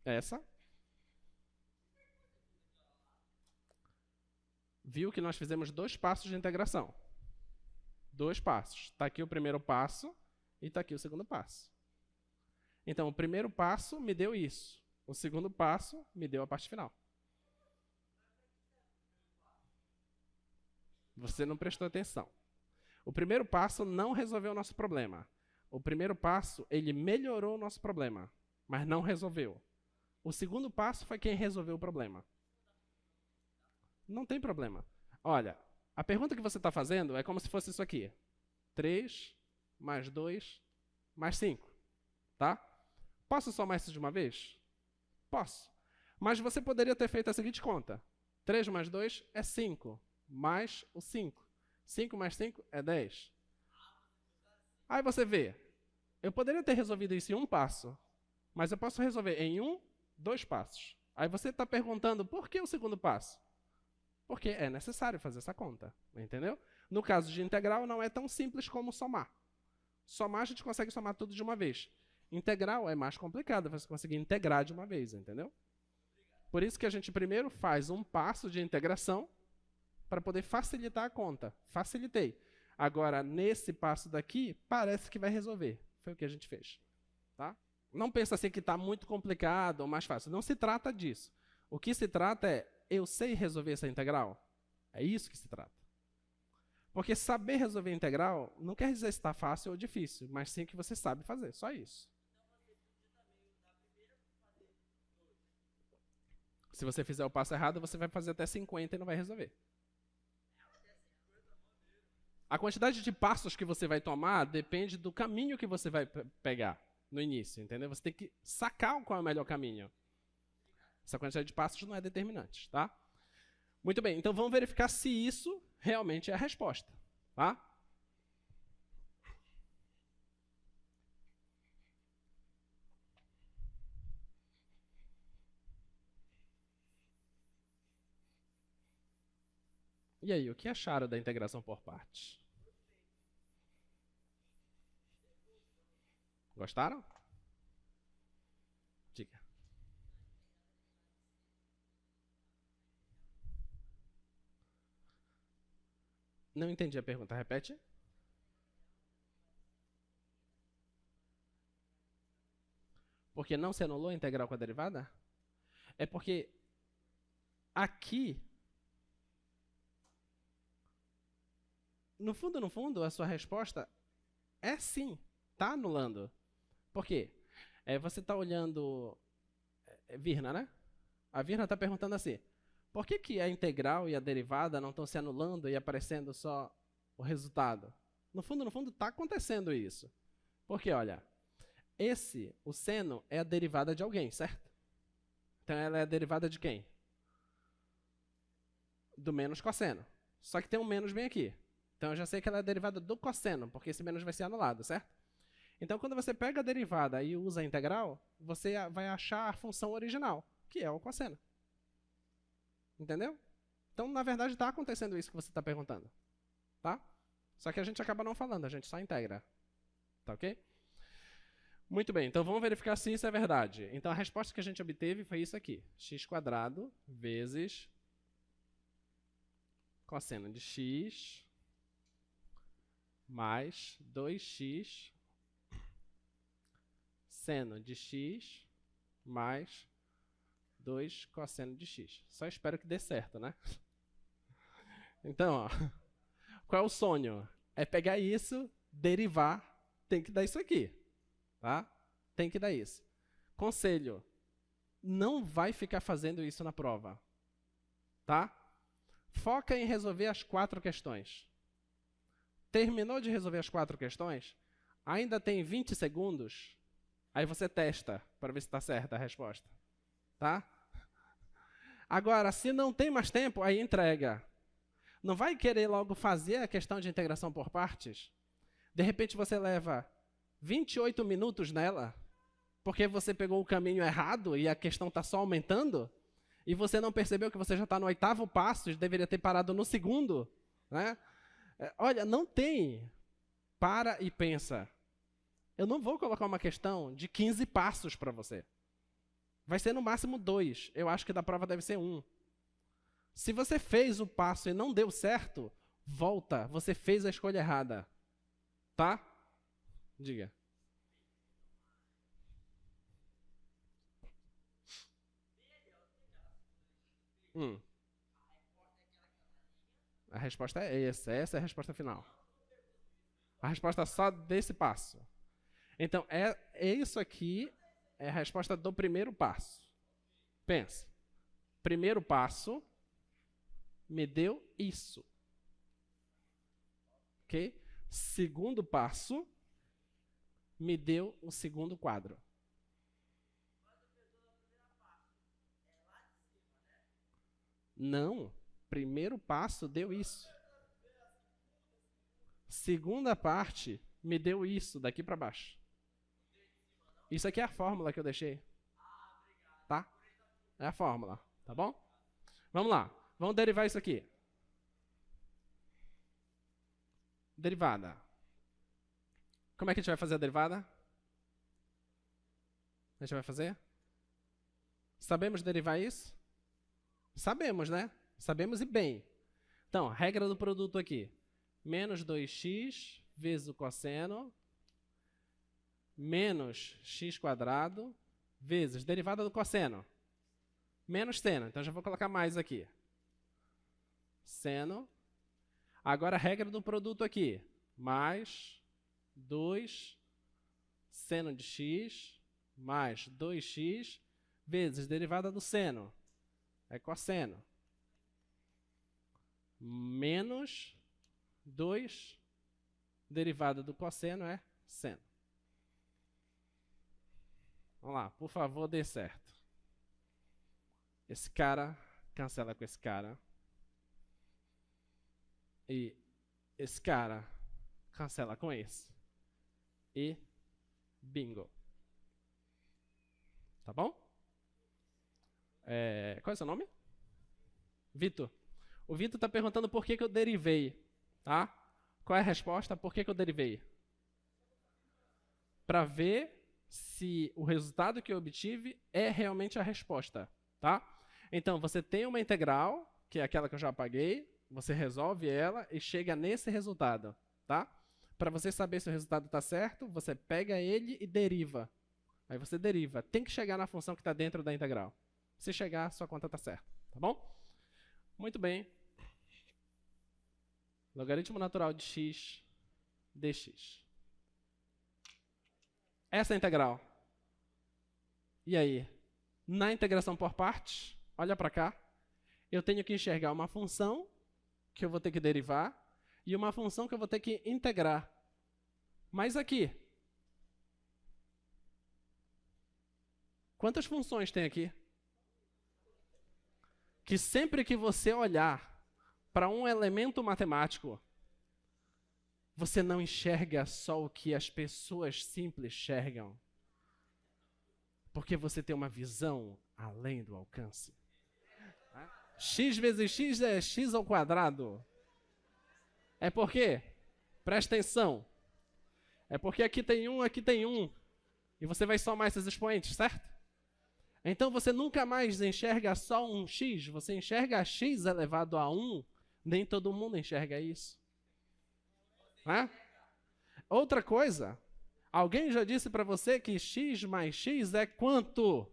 Essa. Viu que nós fizemos 2 passos de integração. 2 passos. Está aqui o primeiro passo e está aqui o segundo passo. Então, o primeiro passo me deu isso. O segundo passo me deu a parte final. Você não prestou atenção. O primeiro passo não resolveu o nosso problema. O primeiro passo, ele melhorou o nosso problema, mas não resolveu. O segundo passo foi quem resolveu o problema. Não tem problema. Olha, a pergunta que você está fazendo é como se fosse isso aqui. 3 mais 2 mais 5. Tá? Posso somar isso de uma vez? Posso. Mas você poderia ter feito a seguinte conta. 3 mais 2 é 5, mais o 5. 5 mais 5 é 10. Aí você vê, eu poderia ter resolvido isso em um passo, mas eu posso resolver em 2 passos. Aí você está perguntando, por que o segundo passo? Porque é necessário fazer essa conta, entendeu? No caso de integral, não é tão simples como somar. Somar, a gente consegue somar tudo de uma vez. Integral é mais complicado, você conseguir integrar de uma vez, entendeu? Por isso que a gente primeiro faz um passo de integração para poder facilitar a conta. Facilitei. Agora, nesse passo daqui, parece que vai resolver. Foi o que a gente fez. Tá? Não pensa assim que está muito complicado ou mais fácil. Não se trata disso. O que se trata é, eu sei resolver essa integral? É isso que se trata. Porque saber resolver integral não quer dizer se está fácil ou difícil, mas sim que você sabe fazer, só isso. Se você fizer o passo errado, você vai fazer até 50 e não vai resolver. A quantidade de passos que você vai tomar depende do caminho que você vai pegar no início, entendeu? Você tem que sacar qual é o melhor caminho. Essa quantidade de passos não é determinante, tá? Muito bem, então vamos verificar se isso realmente é a resposta, tá? E aí, o que acharam da integração por partes? Gostaram? Diga. Não entendi a pergunta, repete. Porque não se anulou a integral com a derivada? É porque aqui, no fundo, a sua resposta é sim, está anulando. Por quê? Você está olhando Virna, né? A Virna está perguntando assim, por que a integral e a derivada não estão se anulando e aparecendo só o resultado? No fundo, está acontecendo isso. Porque, olha, o seno é a derivada de alguém, certo? Então, ela é a derivada de quem? Do menos cosseno. Só que tem um menos bem aqui. Então, eu já sei que ela é a derivada do cosseno, porque esse menos vai ser anulado, certo? Então, quando você pega a derivada e usa a integral, você vai achar a função original, que é o cosseno. Entendeu? Então, na verdade, está acontecendo isso que você está perguntando. Tá? Só que a gente acaba não falando, a gente só integra. Tá ok? Muito bem, então vamos verificar se isso é verdade. Então, a resposta que a gente obteve foi isso aqui. X² vezes cosseno de x mais 2x seno de x mais 2 cosseno de x. Só espero que dê certo, né? Então, ó, qual é o sonho? É pegar isso, derivar, tem que dar isso aqui, tá? Tem que dar isso. Conselho, não vai ficar fazendo isso na prova, tá? Foca em resolver as 4 questões. Terminou de resolver as 4 questões, ainda tem 20 segundos, aí você testa para ver se está certa a resposta, tá? Agora, se não tem mais tempo, aí entrega. Não vai querer logo fazer a questão de integração por partes? De repente você leva 28 minutos nela, porque você pegou o caminho errado e a questão está só aumentando, e você não percebeu que você já está no 8º passo e deveria ter parado no 2º, né? Olha, não tem. Para e pensa. Eu não vou colocar uma questão de 15 passos para você. Vai ser no máximo 2. Eu acho que da prova deve ser 1. Se você fez o passo e não deu certo, volta. Você fez a escolha errada. Tá? Diga. A resposta é essa. Essa é a resposta final. A resposta só desse passo. Então, isso aqui é a resposta do primeiro passo. Pensa. Primeiro passo me deu isso. Ok? Segundo passo me deu o segundo quadro. Não. Primeiro passo deu isso. Segunda parte me deu isso, daqui para baixo. Isso aqui é a fórmula que eu deixei. Tá? É a fórmula, tá bom? Vamos lá. Vamos derivar isso aqui. Derivada. Como é que a gente vai fazer a derivada? A gente vai fazer? Sabemos derivar isso? Sabemos, né? Sabemos e bem. Então, regra do produto aqui. Menos 2x vezes o cosseno menos x quadrado vezes derivada do cosseno menos seno. Então, já vou colocar mais aqui. Seno. Agora, a regra do produto aqui. Mais 2 seno de x mais 2x vezes derivada do seno. É cosseno. Menos 2 derivada do cosseno é seno. Vamos lá, por favor, dê certo. Esse cara cancela com esse cara. E esse cara cancela com esse. E bingo. Tá bom? Qual é o seu nome? Vitor. O Vitor está perguntando por que eu derivei. Tá? Qual é a resposta? Por que eu derivei? Para ver se o resultado que eu obtive é realmente a resposta. Tá? Então, você tem uma integral, que é aquela que eu já apaguei, você resolve ela e chega nesse resultado. Tá? Para você saber se o resultado está certo, você pega ele e deriva. Aí você deriva. Tem que chegar na função que está dentro da integral. Se chegar, sua conta está certa. Tá bom? Muito bem. Logaritmo natural de x dx. Essa é a integral. E aí? Na integração por partes, olha para cá. Eu tenho que enxergar uma função que eu vou ter que derivar e uma função que eu vou ter que integrar. Mas aqui, quantas funções tem aqui? Que sempre que você olhar para um elemento matemático, você não enxerga só o que as pessoas simples enxergam, porque você tem uma visão além do alcance. X vezes x é x ao quadrado. É por quê? Presta atenção. É porque aqui tem 1, aqui tem 1. E você vai somar esses expoentes, certo? Então você nunca mais enxerga só um x, você enxerga x elevado a 1. Nem todo mundo enxerga isso. Outra coisa, alguém já disse para você que x mais x é quanto?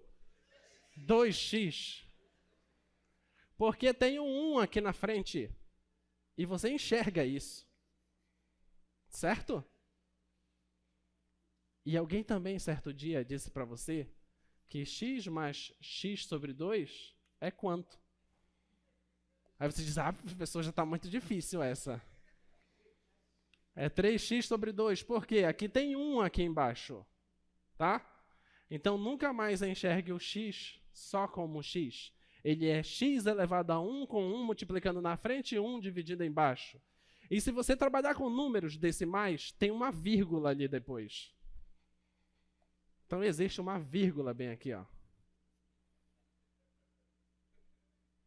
2x. Porque tem um 1 aqui na frente. E você enxerga isso. Certo? E alguém também, certo dia, disse para você que x mais x sobre 2 é quanto? Aí você diz, professor, já está muito difícil essa. É 3x sobre 2. Por quê? Aqui tem 1 aqui embaixo. Tá? Então, nunca mais enxergue o x só como x. Ele é x elevado a 1 com 1 multiplicando na frente e 1 dividido embaixo. E se você trabalhar com números decimais, tem uma vírgula ali depois. Então, existe uma vírgula bem aqui, ó.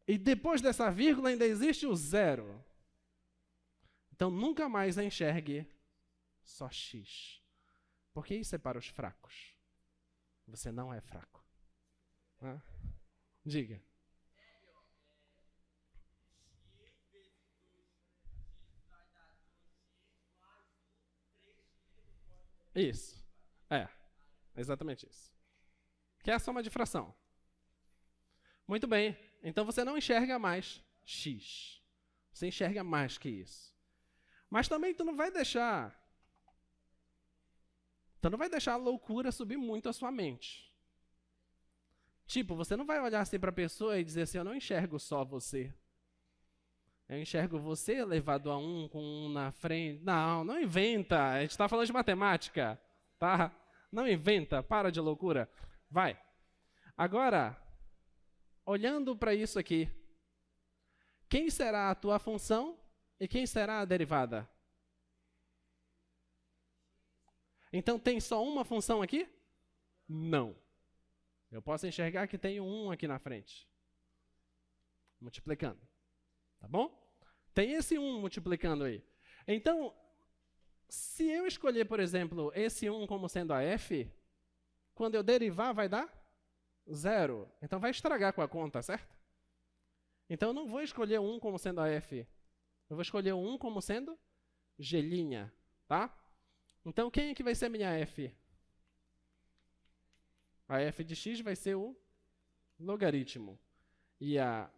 E depois dessa vírgula ainda existe o zero. Então, nunca mais enxergue só x. Porque isso é para os fracos. Você não é fraco. Diga. Isso. Exatamente isso. Que é a soma de fração. Muito bem. Então você não enxerga mais x. Você enxerga mais que isso. Mas também tu não vai deixar a loucura subir muito a sua mente. Tipo, você não vai olhar assim para a pessoa e dizer assim, eu não enxergo só você. Eu enxergo você elevado a 1 com 1 na frente. Não inventa. A gente está falando de matemática. Tá? Não inventa. Para de loucura. Vai. Agora, olhando para isso aqui, quem será a tua função e quem será a derivada? Então, tem só uma função aqui? Não. Eu posso enxergar que tem 1 aqui na frente. Multiplicando. Tá bom? Tem esse 1 multiplicando aí. Então, se eu escolher, por exemplo, esse 1 como sendo a f, quando eu derivar vai dar 0. Então, vai estragar com a conta, certo? Então, eu não vou escolher 1 como sendo a f. Eu vou escolher 1 como sendo g', tá? Então, quem é que vai ser a minha f? A f de x vai ser o logaritmo. E a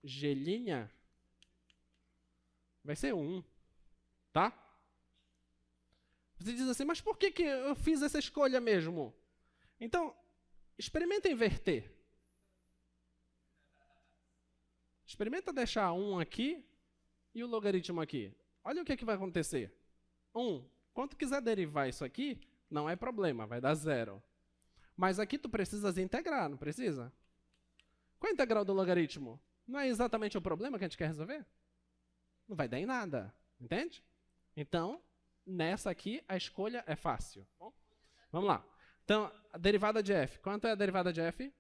g' vai ser 1. Tá? Você diz assim, mas por que eu fiz essa escolha mesmo? Então, experimenta inverter. Experimenta deixar 1 aqui e o logaritmo aqui. Olha o que vai acontecer. 1. Quando quiser derivar isso aqui, não é problema, vai dar 0. Mas aqui tu precisas integrar, não precisa? Qual é a integral do logaritmo? Não é exatamente o problema que a gente quer resolver? Não vai dar em nada, entende? Então, nessa aqui, a escolha é fácil. Bom, vamos lá. Então, a derivada de f. Quanto é a derivada de f?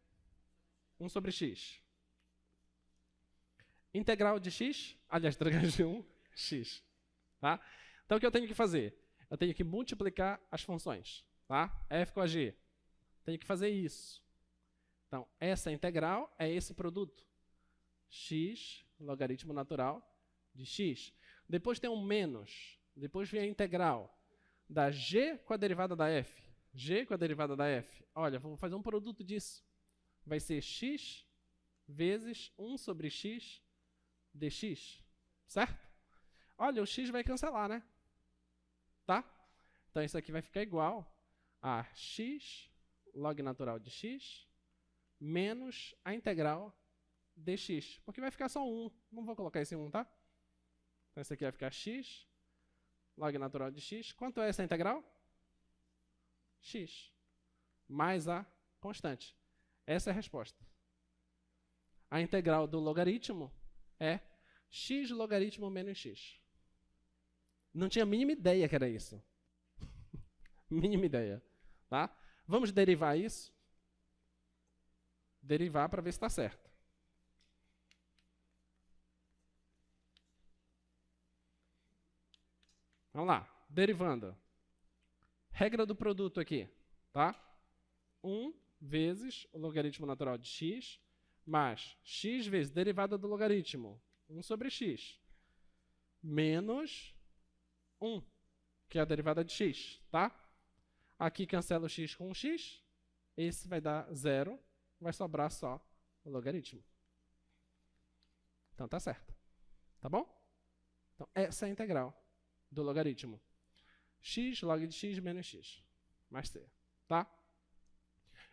1 sobre x. Integral de x, aliás, integral de 1, x. Tá? Então, o que eu tenho que fazer? Eu tenho que multiplicar as funções. Tá? F com a g. Tenho que fazer isso. Então, essa integral é esse produto. X, logaritmo natural de x. Depois tem um menos. Depois vem a integral da g com a derivada da f. G com a derivada da f. Olha, vou fazer um produto disso. Vai ser x vezes 1 sobre x dx. Certo? Olha, o x vai cancelar, né? Tá? Então, isso aqui vai ficar igual a x log natural de x menos a integral dx. Porque vai ficar só 1. Não vou colocar esse 1, tá? Então, isso aqui vai ficar x log natural de x. Quanto é essa integral? X. Mais a constante. Essa é a resposta. A integral do logaritmo é x logaritmo menos x. Não tinha a mínima ideia que era isso. Mínima ideia. Tá? Vamos derivar isso? Derivar para ver se está certo. Vamos lá. Derivando. Regra do produto aqui. Tá? 1 vezes o logaritmo natural de x mais x vezes derivada do logaritmo. 1 sobre x. Menos 1. que é a derivada de x, tá? Aqui cancela o x com o x, esse vai dar 0, vai sobrar só o logaritmo. Então tá certo, tá bom? Então essa é a integral do logaritmo. X log de x menos x, mais c, tá?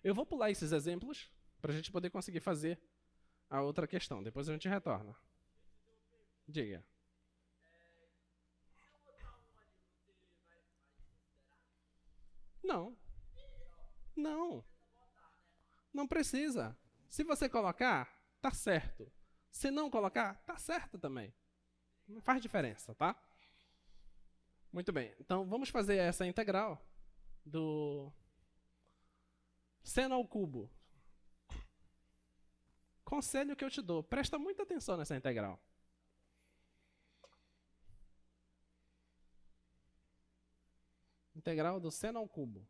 Eu vou pular esses exemplos para a gente poder conseguir fazer a outra questão. Depois a gente retorna. Diga. Não. Não. Não precisa. Se você colocar, tá certo. Se não colocar, tá certo também. Não faz diferença, tá? Muito bem. Então, vamos fazer essa integral do seno ao cubo. Conselho que eu te dou, presta muita atenção nessa integral. Integral do seno ao cubo.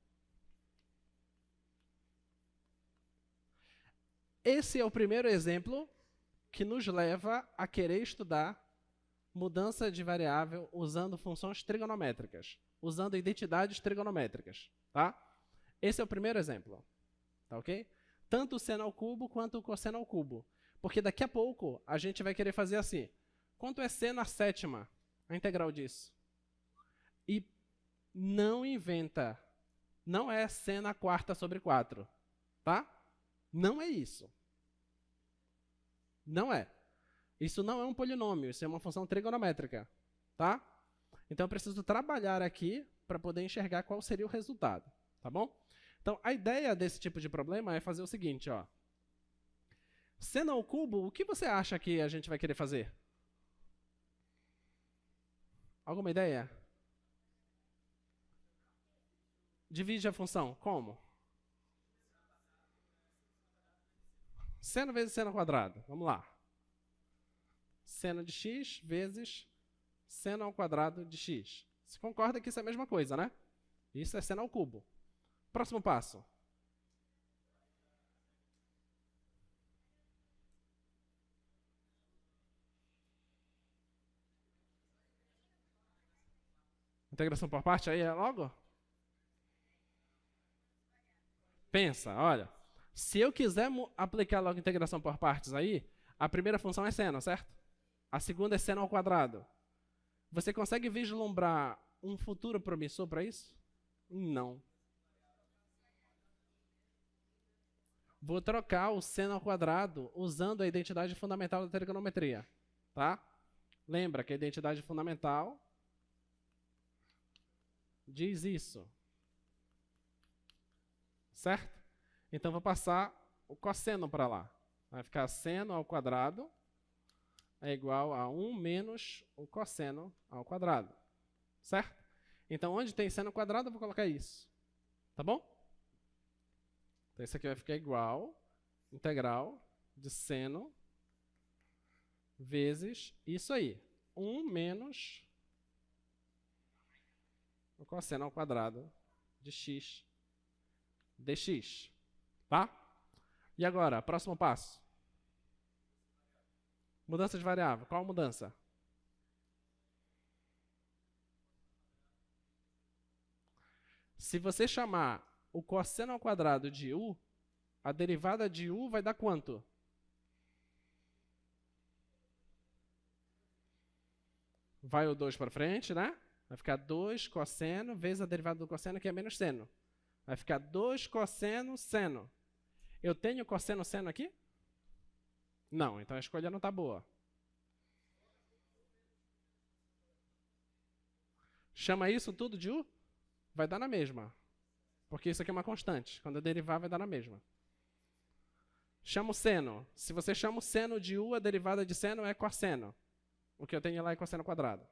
Esse é o primeiro exemplo que nos leva a querer estudar mudança de variável usando funções trigonométricas, usando identidades trigonométricas, tá? Esse é o primeiro exemplo, tá ok? Tanto o seno ao cubo quanto o cosseno ao cubo. Porque daqui a pouco a gente vai querer fazer assim. Quanto é seno à sétima? A integral disso. E não inventa. Não é seno à quarta sobre 4, tá? Não é isso. Não é. Isso não é um polinômio, isso é uma função trigonométrica, tá? Então eu preciso trabalhar aqui para poder enxergar qual seria o resultado, tá bom? Então a ideia desse tipo de problema é fazer o seguinte, ó. Seno ao cubo, o que você acha que a gente vai querer fazer? Alguma ideia? Divide a função. Como? Seno vezes seno ao quadrado. Vamos lá. Seno de x vezes seno ao quadrado de x. Você concorda que isso é a mesma coisa, né? Isso é seno ao cubo. Próximo passo. Integração por parte aí é logo? Pensa, olha. Se eu quiser aplicar logo integração por partes aí, a primeira função é seno, certo? A segunda é seno ao quadrado. Você consegue vislumbrar um futuro promissor para isso? Não. Vou trocar o seno ao quadrado usando a identidade fundamental da trigonometria, tá? Lembra que a identidade fundamental diz isso, certo? Então, vou passar o cosseno para lá. Vai ficar seno ao quadrado é igual a 1 menos o cosseno ao quadrado, certo? Então, onde tem seno ao quadrado, eu vou colocar isso, tá bom? Então, isso aqui vai ficar igual, integral de seno vezes isso aí, 1 menos o cosseno ao quadrado de x dx, tá? E agora, próximo passo. Mudança de variável. Qual a mudança? Se você chamar o cosseno ao quadrado de u, a derivada de u vai dar quanto? Vai o 2 para frente, né? Vai ficar 2 cosseno vezes a derivada do cosseno, que é menos seno. Vai ficar 2 cosseno seno. Eu tenho cosseno seno aqui? Não, então a escolha não está boa. Chama isso tudo de u? Vai dar na mesma. Porque isso aqui é uma constante. Quando eu derivar, vai dar na mesma. Chama o seno. Se você chama o seno de u, a derivada de seno é cosseno. O que eu tenho lá é cosseno quadrado.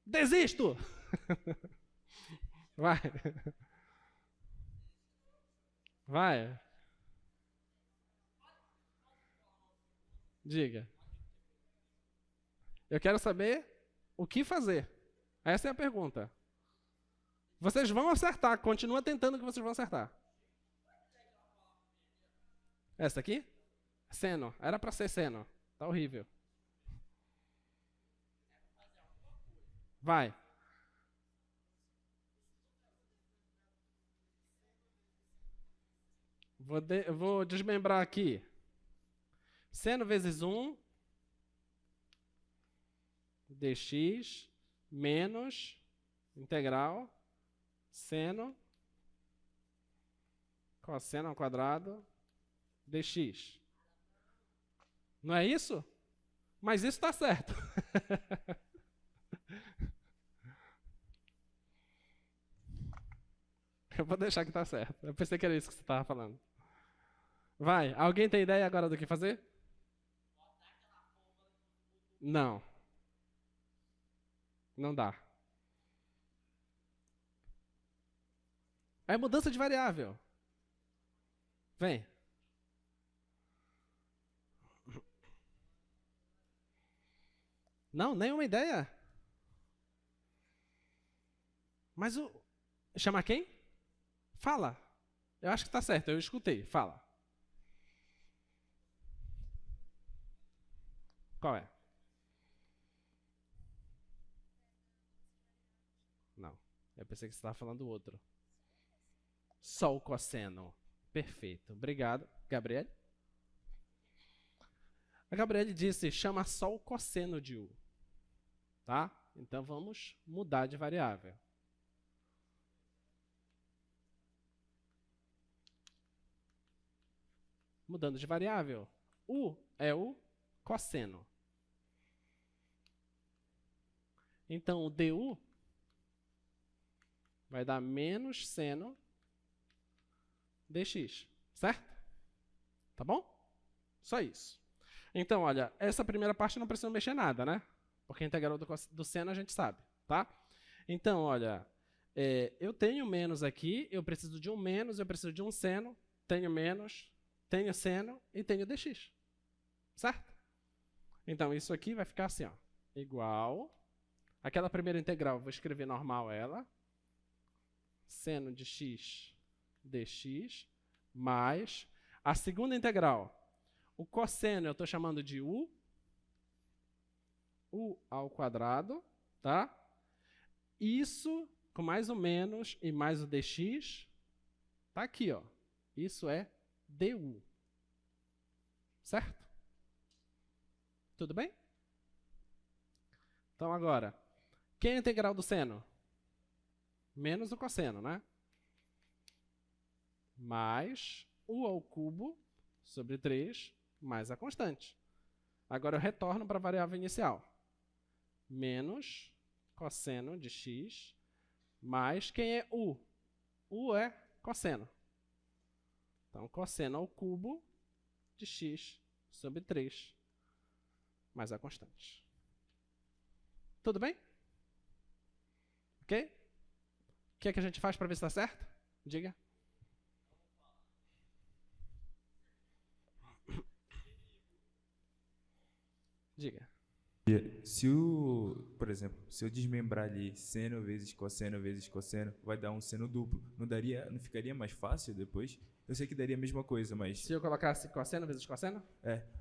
Desisto! Vai. Vai. Diga. Eu quero saber o que fazer. Essa é a pergunta. Vocês vão acertar. Continua tentando que vocês vão acertar. Essa aqui? Seno. Era para ser seno. Tá horrível. Vai. Vou desmembrar aqui. Seno vezes 1 dx menos integral seno cosseno ao quadrado dx. Não é isso? Mas isso está certo. Eu vou deixar que está certo. Eu pensei que era isso que você estava falando. Vai, alguém tem ideia agora do que fazer? Não. Não dá. É mudança de variável. Vem. Não, nenhuma ideia. Mas o... Chamar quem? Fala. Eu acho que está certo, eu escutei. Fala. Qual é? Não. Eu pensei que você estava falando do outro. Só o cosseno. Perfeito. Obrigado. Gabriele? A Gabriele disse, chama só o cosseno de U. Tá? Então vamos mudar de variável. Mudando de variável. U é o cosseno. Então o du vai dar menos seno dx. Certo? Tá bom? Só isso. Então, olha, essa primeira parte não precisa mexer nada, né? Porque a integral do seno a gente sabe, tá? Então, olha, eu tenho menos aqui, eu preciso de um menos, eu preciso de um seno, tenho menos, tenho seno e tenho dx. Certo? Então, isso aqui vai ficar assim, ó, igual... Aquela primeira integral, vou escrever normal ela, seno de x dx, mais a segunda integral. O cosseno eu estou chamando de u ao quadrado, tá? Isso com mais o menos e mais o dx, tá aqui, ó. Isso é du. Certo? Tudo bem? Então agora, quem é a integral do seno? Menos o cosseno, né? Mais u ao cubo sobre 3 mais a constante. Agora eu retorno para a variável inicial. Menos cosseno de x mais quem é u? U é cosseno. Então, cosseno ao cubo de x sobre 3 mais a constante. Tudo bem? Ok? O que é que a gente faz para ver se está certo? Diga. Diga. Se por exemplo, se eu desmembrar ali seno vezes cosseno, vai dar um seno duplo. Não ficaria mais fácil depois? Eu sei que daria a mesma coisa, mas... Se eu colocasse cosseno vezes cosseno?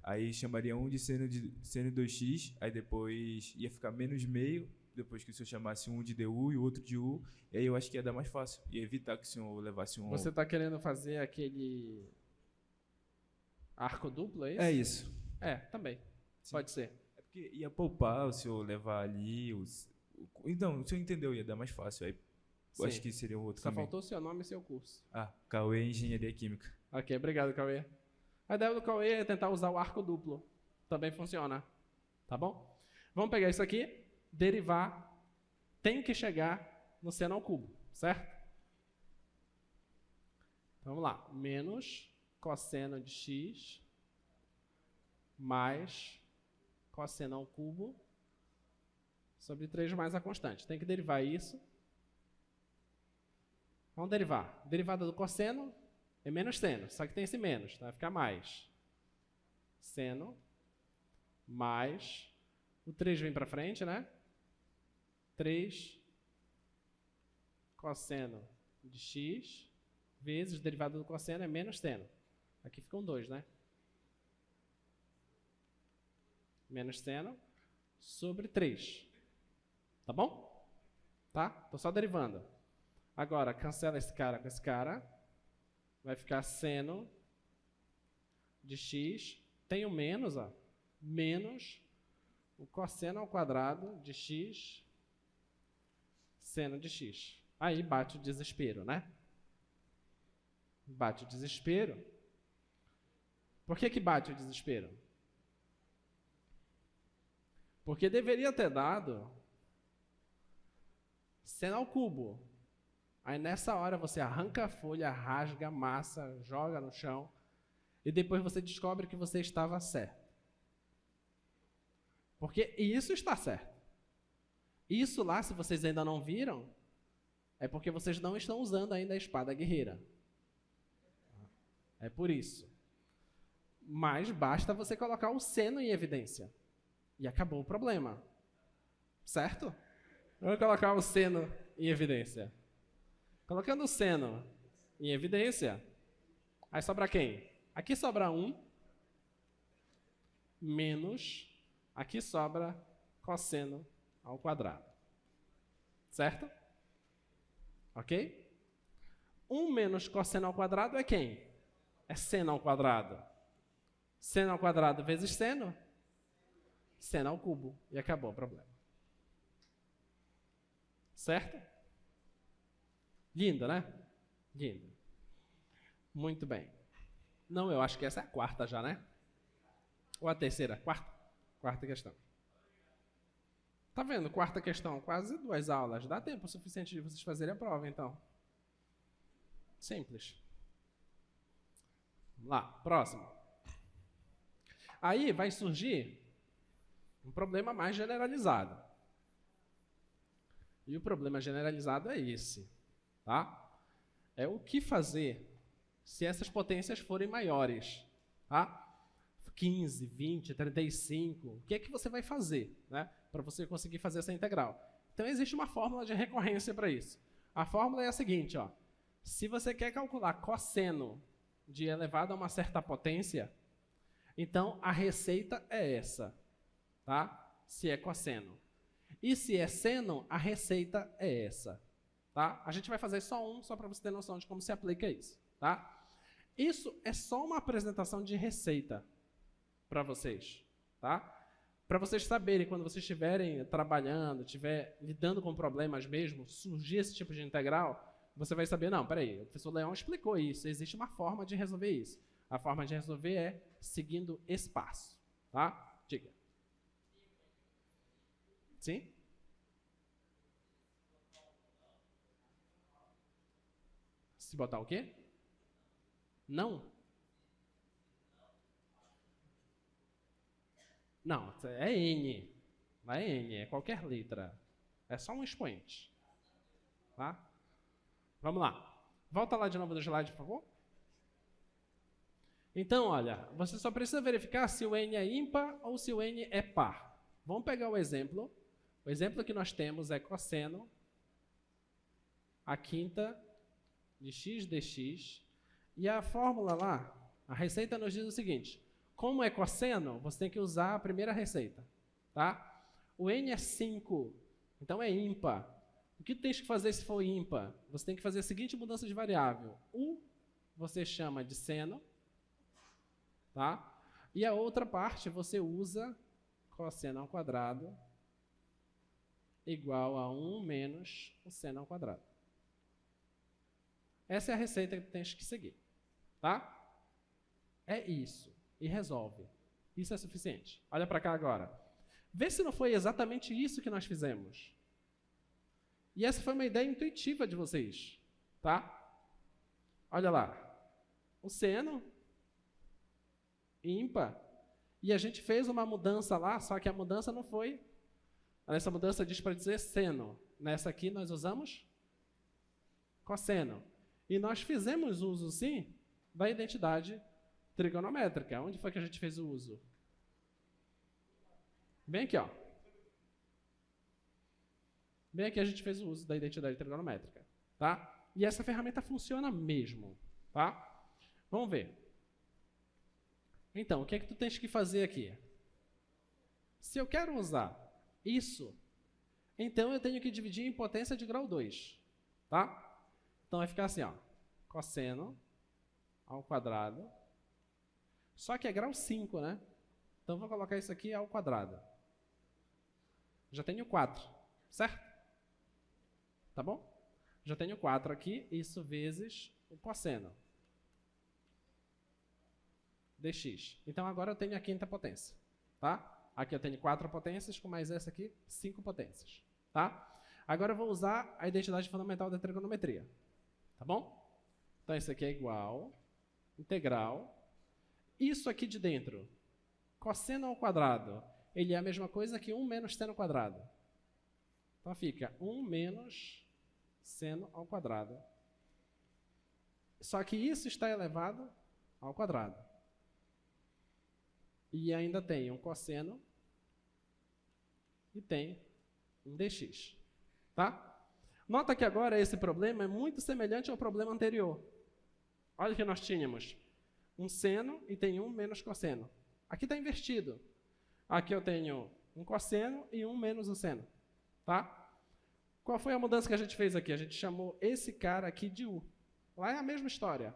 Aí chamaria um de seno 2x, aí depois ia ficar menos meio, depois que o senhor chamasse um de du e o outro de u, e aí eu acho que ia dar mais fácil. Ia evitar que o senhor levasse um... Você está querendo fazer aquele arco duplo, é isso? É isso. Também. Sim. Pode ser. É porque ia poupar o senhor levar ali... Então, o senhor entendeu, ia dar mais fácil. Aí eu acho que seria o outro Só também. faltou o seu nome e seu curso. Cauê Engenharia Química. Ok, obrigado, Cauê. A ideia do Cauê é tentar usar o arco duplo. Também funciona. Tá bom? Vamos pegar isso aqui, derivar, tem que chegar no seno ao cubo, certo? Então, vamos lá. Menos cosseno de x mais cosseno ao cubo sobre 3 mais a constante. Tem que derivar isso. Vamos derivar. Derivada do cosseno é menos seno, só que tem esse menos, tá? Vai ficar mais seno mais o 3 vem para frente, né? 3 cosseno de x vezes derivada do cosseno é menos seno. Aqui ficam 2, né? Menos seno sobre 3. Tá bom? Tá? Tô só derivando. Agora, cancela esse cara com esse cara. vai ficar seno de x, tem o menos, ó, menos o cosseno ao quadrado de x, seno de x. Aí bate o desespero, né? Bate o desespero. Por que bate o desespero? Porque deveria ter dado seno ao cubo. Aí nessa hora você arranca a folha, rasga a massa, joga no chão e depois você descobre que você estava certo. Porque isso está certo. Isso lá, se vocês ainda não viram, é porque vocês não estão usando ainda a espada guerreira. É por isso. Mas basta você colocar o seno em evidência. E acabou o problema. Certo? Vamos colocar o seno em evidência. Colocando o seno em evidência, aí sobra quem? Aqui sobra 1, menos, aqui sobra cosseno ao quadrado. Certo? Ok? 1 menos cosseno ao quadrado é quem? É seno ao quadrado. Seno ao quadrado vezes seno, seno ao cubo. E acabou o problema. Certo? Lindo, né? Lindo. Muito bem. Não, eu acho que essa é a quarta já, né? Ou a terceira? Quarta questão. Tá vendo? Quarta questão, quase 2 aulas. Dá tempo suficiente de vocês fazerem a prova, então. Simples. Vamos lá, próximo. Aí vai surgir um problema mais generalizado. E o problema generalizado é esse, tá? É o que fazer se essas potências forem maiores, tá? 15, 20, 35, o que é que você vai fazer, né, para você conseguir fazer essa integral? Então, existe uma fórmula de recorrência para isso. A fórmula é a seguinte, ó. Se você quer calcular cosseno de elevado a uma certa potência, então a receita é essa, tá? Se é cosseno. E se é seno, a receita é essa, tá? A gente vai fazer só para você ter noção de como se aplica isso, tá? Isso é só uma apresentação de receita para vocês, tá? Para vocês saberem, quando vocês estiverem trabalhando, estiver lidando com problemas mesmo, surgir esse tipo de integral, você vai saber, não, peraí, o professor Leão explicou isso, existe uma forma de resolver isso. A forma de resolver é seguindo esse passo, tá? Diga. Sim? Se botar o quê? Não? Não, é N. Não é N, é qualquer letra. É só um expoente. Tá? Vamos lá. Volta lá de novo do slide, por favor. Então, olha, você só precisa verificar se o N é ímpar ou se o N é par. Vamos pegar o exemplo. O exemplo que nós temos é cosseno a quinta de x dx. E a fórmula lá, a receita nos diz o seguinte. Como é cosseno, você tem que usar a primeira receita. Tá? O N é 5, então é ímpar. O que tu tens que fazer se for ímpar? Você tem que fazer a seguinte mudança de variável. U você chama de seno. Tá? E a outra parte você usa cosseno ao quadrado igual a 1 menos o seno ao quadrado. Essa é a receita que tu tens que seguir. Tá? É isso. E resolve. Isso é suficiente. Olha para cá agora. Vê se não foi exatamente isso que nós fizemos. E essa foi uma ideia intuitiva de vocês. Tá? Olha lá. O seno ímpar. E a gente fez uma mudança lá, só que a mudança não foi... Essa mudança diz para dizer seno. Nessa aqui nós usamos cosseno. E nós fizemos uso, sim, da identidade trigonométrica. Onde foi que a gente fez o uso? Bem aqui, ó. Bem aqui a gente fez o uso da identidade trigonométrica. Tá? E essa ferramenta funciona mesmo. Tá? Vamos ver. Então, o que é que tu tens que fazer aqui? Se eu quero usar isso, então eu tenho que dividir em potência de grau 2. Tá? Então vai ficar assim, ó. Cosseno ao quadrado. Só que é grau 5, né? Então, vou colocar isso aqui ao quadrado. Já tenho 4, certo? Tá bom? Já tenho 4 aqui, isso vezes o cosseno dx. Então, agora eu tenho a quinta potência, tá? Aqui eu tenho 4 potências, com mais essa aqui, 5 potências, tá? Agora eu vou usar a identidade fundamental da trigonometria, tá bom? Então, isso aqui é igual, integral. Isso aqui de dentro, cosseno ao quadrado, ele é a mesma coisa que 1 menos seno ao quadrado. Então, fica 1 menos seno ao quadrado. Só que isso está elevado ao quadrado. E ainda tem um cosseno e tem um dx. Tá? Nota que agora esse problema é muito semelhante ao problema anterior. Olha que nós tínhamos um seno e tem 1 menos cosseno. Aqui está invertido. Aqui eu tenho um cosseno e 1 menos o seno. Tá? Qual foi a mudança que a gente fez aqui? A gente chamou esse cara aqui de u. Lá é a mesma história.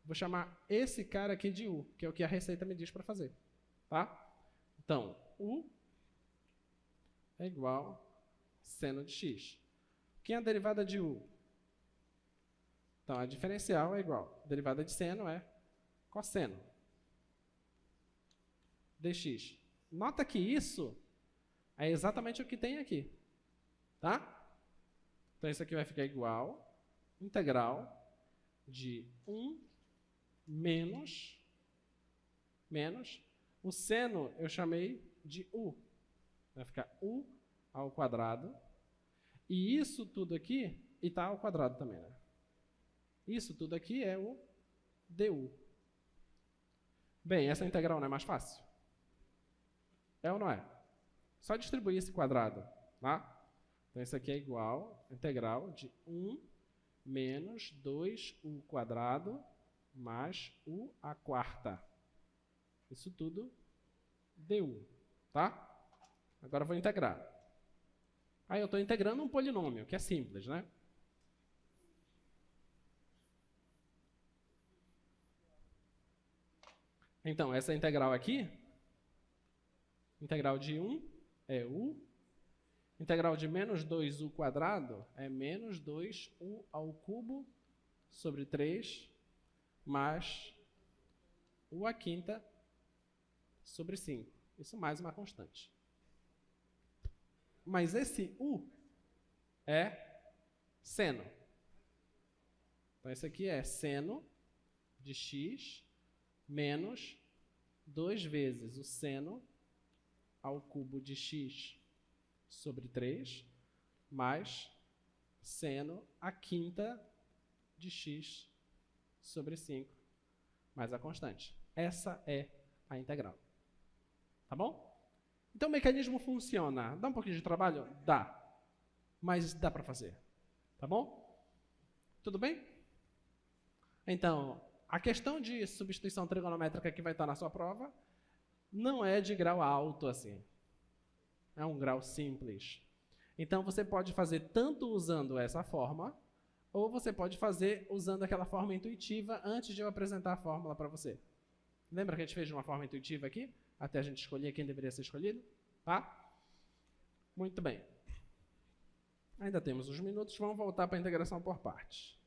Vou chamar esse cara aqui de u, que é o que a receita me diz para fazer. Tá? Então, u é igual a seno de x. Quem é a derivada de u? Então, a diferencial é igual. A derivada de seno é cosseno dx. Nota que isso é exatamente o que tem aqui. Tá? Então, isso aqui vai ficar igual integral de 1 menos o seno eu chamei de u. Vai ficar u ao quadrado. E isso tudo aqui, e está ao quadrado também, né? Isso tudo aqui é o du. Bem, essa integral não é mais fácil? É ou não é? Só distribuir esse quadrado, tá? Então, isso aqui é igual a integral de 1 menos 2u quadrado mais u à quarta. Isso tudo du, tá? Agora eu vou integrar. Aí eu estou integrando um polinômio, que é simples, né? Então, essa integral aqui, integral de 1 é u, integral de menos 2u quadrado é menos 2u ao cubo sobre 3 mais u à quinta sobre 5. Isso mais uma constante. Mas esse u é seno. Então, esse aqui é seno de x menos 2 vezes o seno ao cubo de x sobre 3 mais seno à quinta de x sobre 5 mais a constante. Essa é a integral. Tá bom? Então o mecanismo funciona. Dá um pouquinho de trabalho? Dá. Mas dá para fazer. Tá bom? Tudo bem? Então, a questão de substituição trigonométrica que vai estar na sua prova não é de grau alto assim. É um grau simples. Então, você pode fazer tanto usando essa forma, ou você pode fazer usando aquela forma intuitiva antes de eu apresentar a fórmula para você. Lembra que a gente fez de uma forma intuitiva aqui? Até a gente escolher quem deveria ser escolhido? Tá? Muito bem. Ainda temos uns minutos, vamos voltar para a integração por partes.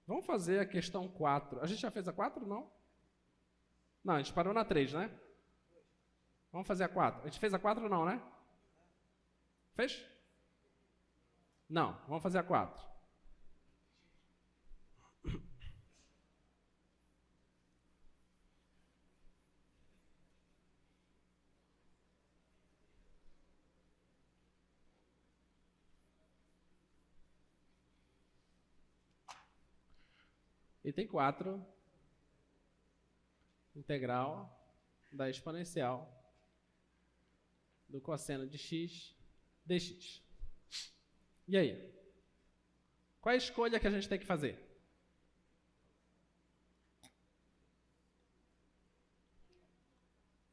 Vamos fazer a questão 4. A gente já fez a 4, não? Não, a gente parou na 3, né? Vamos fazer a 4. A gente fez a 4 não, né? Fez? Não, vamos fazer a 4. Item 4, integral da exponencial do cosseno de x dx. E aí? Qual é a escolha que a gente tem que fazer?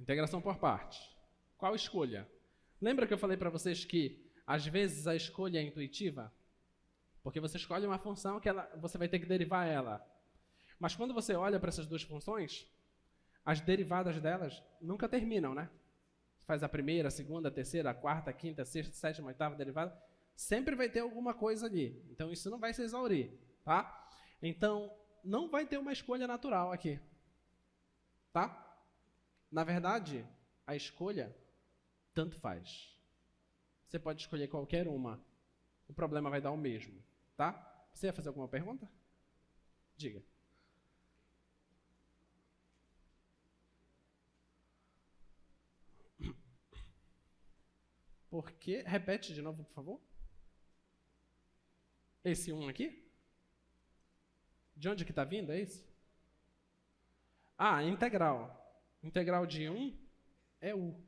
Integração por partes. Qual escolha? Lembra que eu falei para vocês que, às vezes, a escolha é intuitiva? Porque você escolhe uma função que você vai ter que derivar ela. Mas quando você olha para essas duas funções, as derivadas delas nunca terminam, né? Você faz a primeira, a segunda, a terceira, a quarta, a quinta, a sexta, a sétima, a oitava derivada, sempre vai ter alguma coisa ali. Então isso não vai se exaurir, tá? Então não vai ter uma escolha natural aqui, tá? Na verdade, a escolha tanto faz. Você pode escolher qualquer uma. O problema vai dar o mesmo, tá? Você ia fazer alguma pergunta? Diga. Por quê? Repete de novo, por favor. Esse 1 aqui? De onde que está vindo, é isso? Ah, integral. Integral de 1 é U.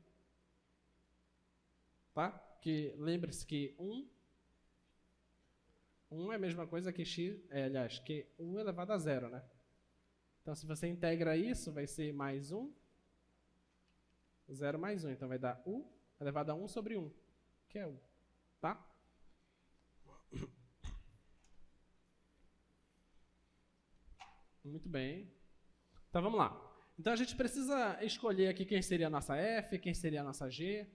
Tá? Que lembre-se que 1 é a mesma coisa que x, aliás, que 1 elevado a 0, né? Então, se você integra isso, vai ser mais 1, 0 mais 1. Então, vai dar U elevado a 1 sobre 1, que é U. Tá? Muito bem. Então, vamos lá. Então, a gente precisa escolher aqui quem seria a nossa f, quem seria a nossa g.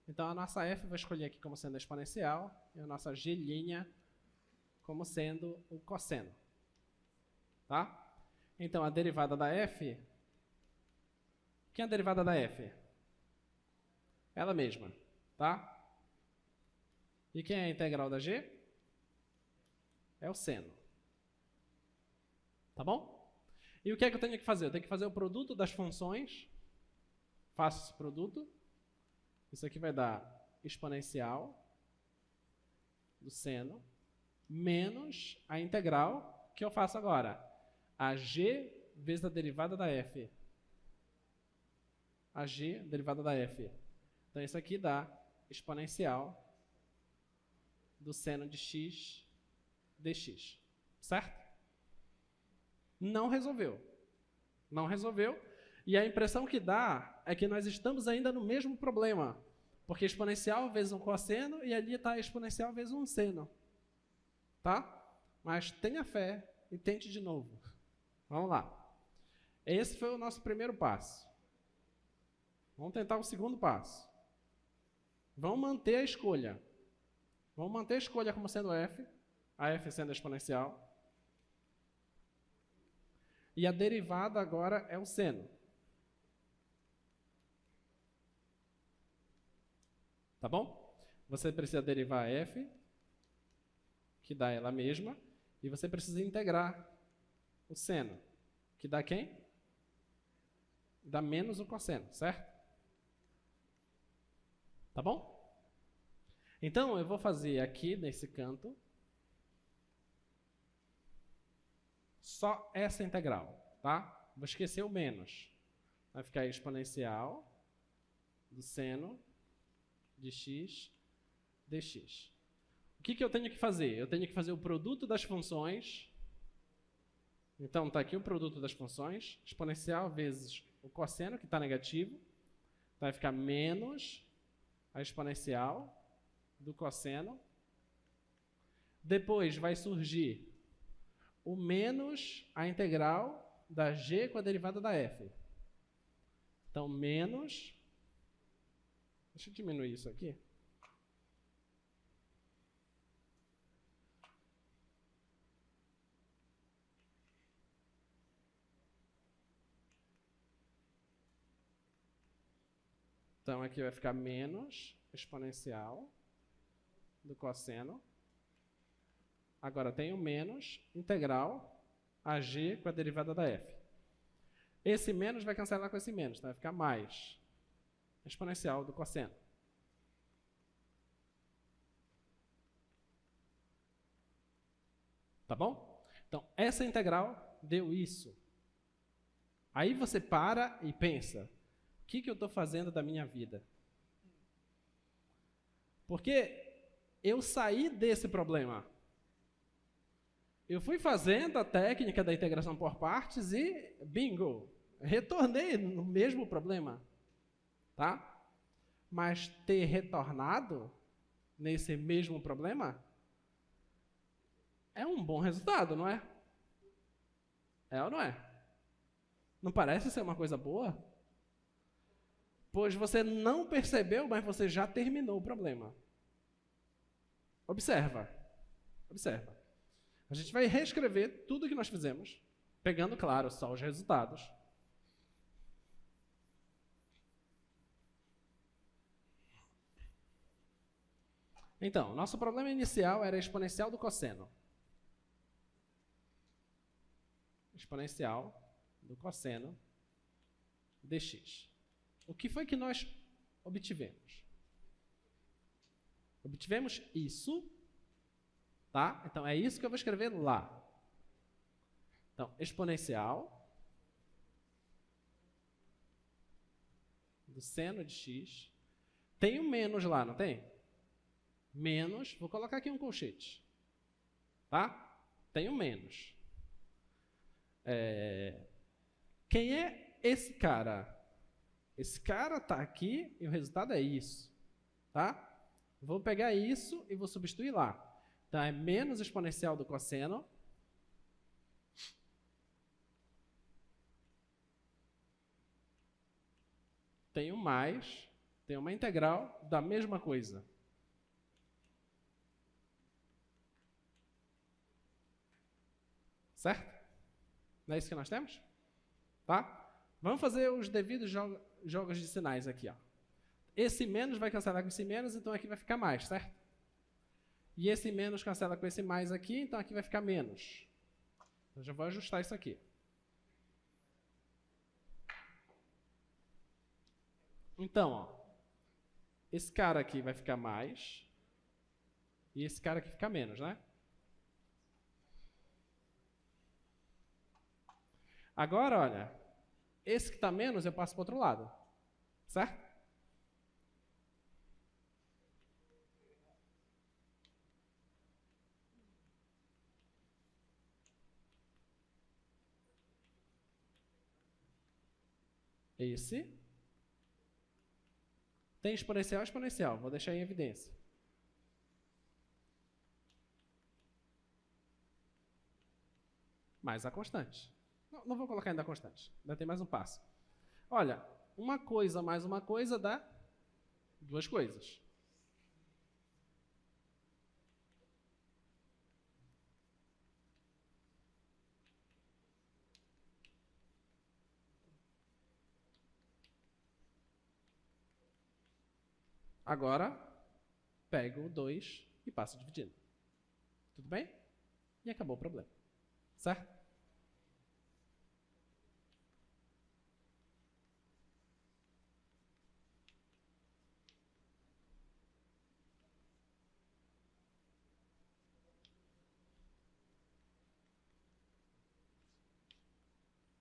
Então, a nossa f vai escolher aqui como sendo a exponencial e a nossa g' como sendo o cosseno. Tá? Então, a derivada da f... Quem é a derivada da f? Ela mesma. Tá? E quem é a integral da g? É o seno. Tá bom? E o que é que eu tenho que fazer? Eu tenho que fazer o produto das funções. Faço esse produto. Isso aqui vai dar exponencial do seno menos a integral que eu faço agora. A g vezes a derivada da f. A g derivada da f. Então, isso aqui dá exponencial do seno de x dx. Certo? Não resolveu. Não resolveu. E a impressão que dá é que nós estamos ainda no mesmo problema. Porque exponencial vezes um cosseno e ali está exponencial vezes um seno. Tá? Mas tenha fé e tente de novo. Vamos lá. Esse foi o nosso primeiro passo. Vamos tentar o segundo passo. Vamos manter a escolha. Vamos manter a escolha como sendo f, a f sendo exponencial. E a derivada agora é o seno. Tá bom? Você precisa derivar f, que dá ela mesma, e você precisa integrar o seno, que dá quem? Dá menos o cosseno, certo? Tá bom? Então, eu vou fazer aqui, nesse canto, só essa integral, tá? Vou esquecer o menos. Vai ficar exponencial do seno de x dx. O que eu tenho que fazer? Eu tenho que fazer o produto das funções. Então, está aqui o produto das funções. Exponencial vezes o cosseno, que está negativo. Vai ficar menos a exponencial do cosseno. Depois vai surgir o menos a integral da g com a derivada da f. Então, menos... Deixa eu diminuir isso aqui. Então, aqui vai ficar menos exponencial do cosseno. Agora, tem o menos integral a g com a derivada da f. Esse menos vai cancelar com esse menos, então vai ficar mais exponencial do cosseno. Tá bom? Então, essa integral deu isso. Aí você para e pensa, o que eu estou fazendo da minha vida? Porque eu saí desse problema. Eu fui fazendo a técnica da integração por partes e, bingo, retornei no mesmo problema. Tá? Mas ter retornado nesse mesmo problema É um bom resultado, não é? É ou não é? Não parece ser uma coisa boa? Pois você não percebeu, mas você já terminou o problema. Observa. Observa. A gente vai reescrever tudo que nós fizemos, pegando, claro, só os resultados. Então, nosso problema inicial era a exponencial do cosseno. Exponencial do cosseno de x. O que foi que nós obtivemos? Obtivemos isso, tá? Então, é isso que eu vou escrever lá. Então, exponencial do seno de x. Tem um menos lá, não tem? Menos, vou colocar aqui um colchete. Tá? Tem um menos. Quem é esse cara? Esse cara está aqui e o resultado é isso. Tá? Vou pegar isso e vou substituir lá. Então, é menos exponencial do cosseno. Tem um mais, tem uma integral da mesma coisa. Certo? Não é isso que nós temos? Tá? Vamos fazer os devidos jogos de sinais aqui. Ó. Esse menos vai cancelar com esse menos, então aqui vai ficar mais, certo? E esse menos cancela com esse mais aqui, então aqui vai ficar menos. Eu já vou ajustar isso aqui. Então, ó, esse cara aqui vai ficar mais e esse cara aqui fica menos, né? Agora, olha, esse que está menos eu passo para o outro lado, certo? Esse tem exponencial e exponencial, vou deixar em evidência. Mais a constante. Não vou colocar ainda a constante, ainda tem mais um passo. Olha, uma coisa mais uma coisa dá duas coisas. Agora, pego o 2 e passo dividindo. Tudo bem? E acabou o problema. Certo?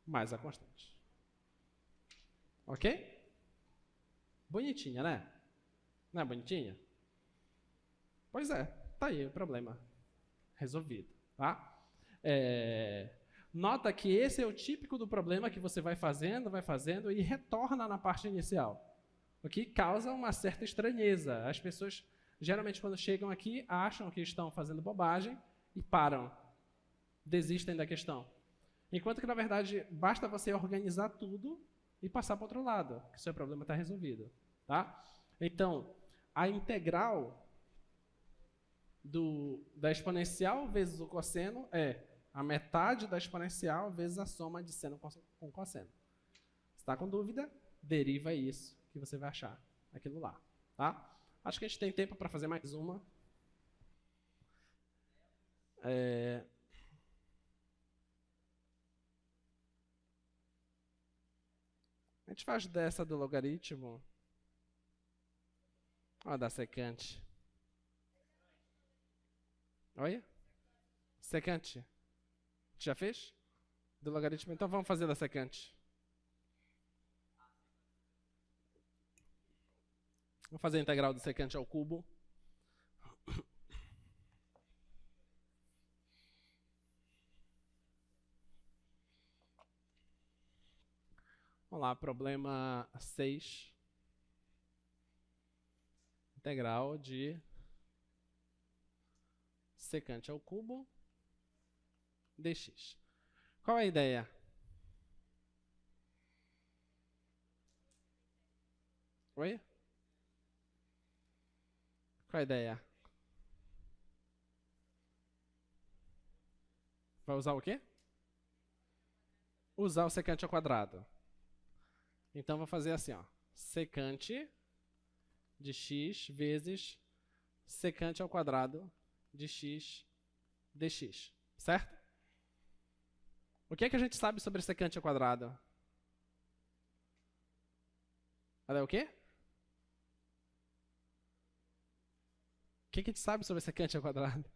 Mais a constante. Ok? Bonitinha, né? Não é bonitinha? Pois é, tá aí o problema resolvido, tá? Nota que esse é o típico do problema que você vai fazendo e retorna na parte inicial. O que causa uma certa estranheza. As pessoas, geralmente, quando chegam aqui, acham que estão fazendo bobagem e param. Desistem da questão. Enquanto que, na verdade, basta você organizar tudo e passar para o outro lado, que o seu problema está resolvido. Tá? Então, a integral da exponencial vezes o cosseno é a metade da exponencial vezes a soma de seno com cosseno. Se está com dúvida, deriva isso que você vai achar aquilo lá. Tá? Acho que a gente tem tempo para fazer mais uma. A gente faz dessa do logaritmo. Olha, da secante. Olha. Secante. Já fez? Do logaritmo? Então vamos fazer da secante. Vamos fazer a integral do secante ao cubo. Vamos lá, problema 6. Integral de secante ao cubo dx. Qual é a ideia? Oi? Qual é a ideia? Vai usar o quê? Usar o secante ao quadrado. Então, vou fazer assim, ó. Secante de x vezes secante ao quadrado de x dx. Certo? O que é que a gente sabe sobre secante ao quadrado? Ela é o quê? O que a gente sabe sobre secante ao quadrado?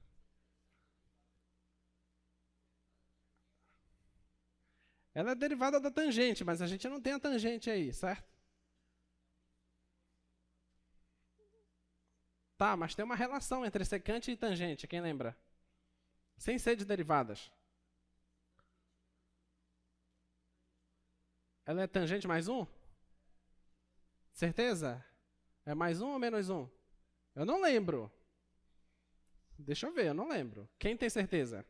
Ela é derivada da tangente, mas a gente não tem a tangente aí, certo? Tá, mas tem uma relação entre secante e tangente, quem lembra? Sem ser de derivadas. Ela é tangente mais 1? Certeza? É mais 1 ou menos 1? Eu não lembro. Deixa eu ver, eu não lembro. Quem tem certeza?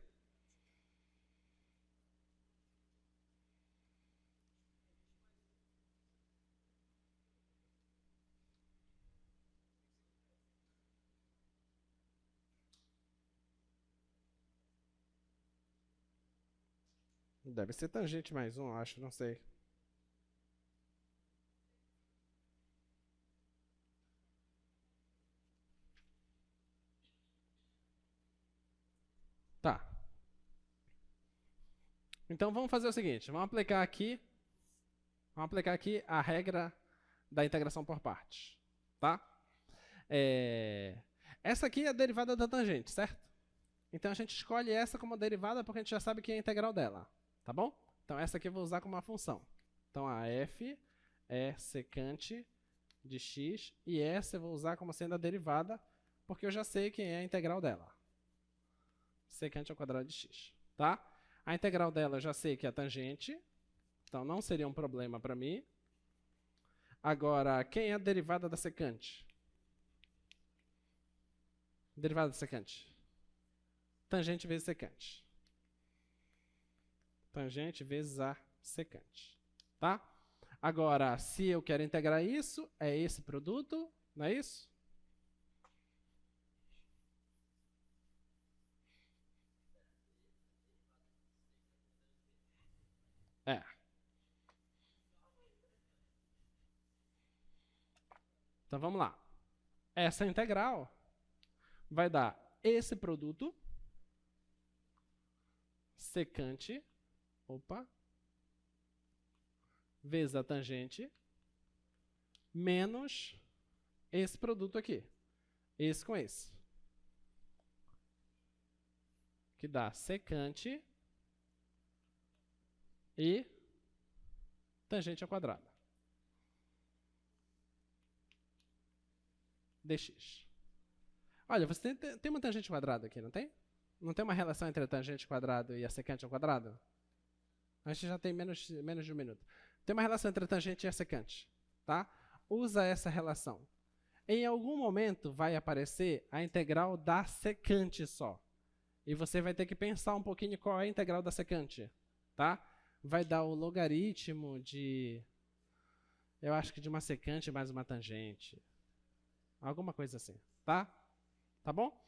Deve ser tangente mais 1, acho, não sei. Tá. Então vamos fazer o seguinte, vamos aplicar aqui a regra da integração por partes, tá? Essa aqui é a derivada da tangente, certo? Então a gente escolhe essa como derivada porque a gente já sabe que é a integral dela, tá bom? Então essa aqui eu vou usar como uma função. Então a f é secante de x e essa eu vou usar como sendo a derivada porque eu já sei quem é a integral dela. Secante ao quadrado de x, tá? A integral dela eu já sei que é a tangente, então não seria um problema para mim. Agora, quem é a derivada da secante? Derivada da secante. Tangente vezes secante. Tangente vezes a secante, tá? Agora, se eu quero integrar isso, é esse produto, não é isso? É. Então, vamos lá. Essa integral vai dar esse produto secante, vezes a tangente, menos esse produto aqui. Esse com esse. Que dá secante e tangente ao quadrado. Dx. Olha, você tem uma tangente quadrada aqui, não tem? Não tem uma relação entre a tangente quadrado e a secante ao quadrado? A gente já tem menos de um minuto. Tem uma relação entre a tangente e a secante, tá? Usa essa relação. Em algum momento vai aparecer a integral da secante só. E você vai ter que pensar um pouquinho qual é a integral da secante, tá? Vai dar o logaritmo de... Eu acho que de uma secante mais uma tangente. Alguma coisa assim, tá? Tá bom?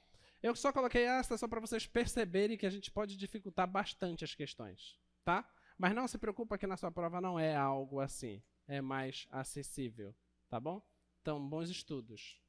Eu só coloquei essa só para vocês perceberem que a gente pode dificultar bastante as questões, tá? Mas não se preocupa que na sua prova não é algo assim. É mais acessível, tá bom? Então, bons estudos.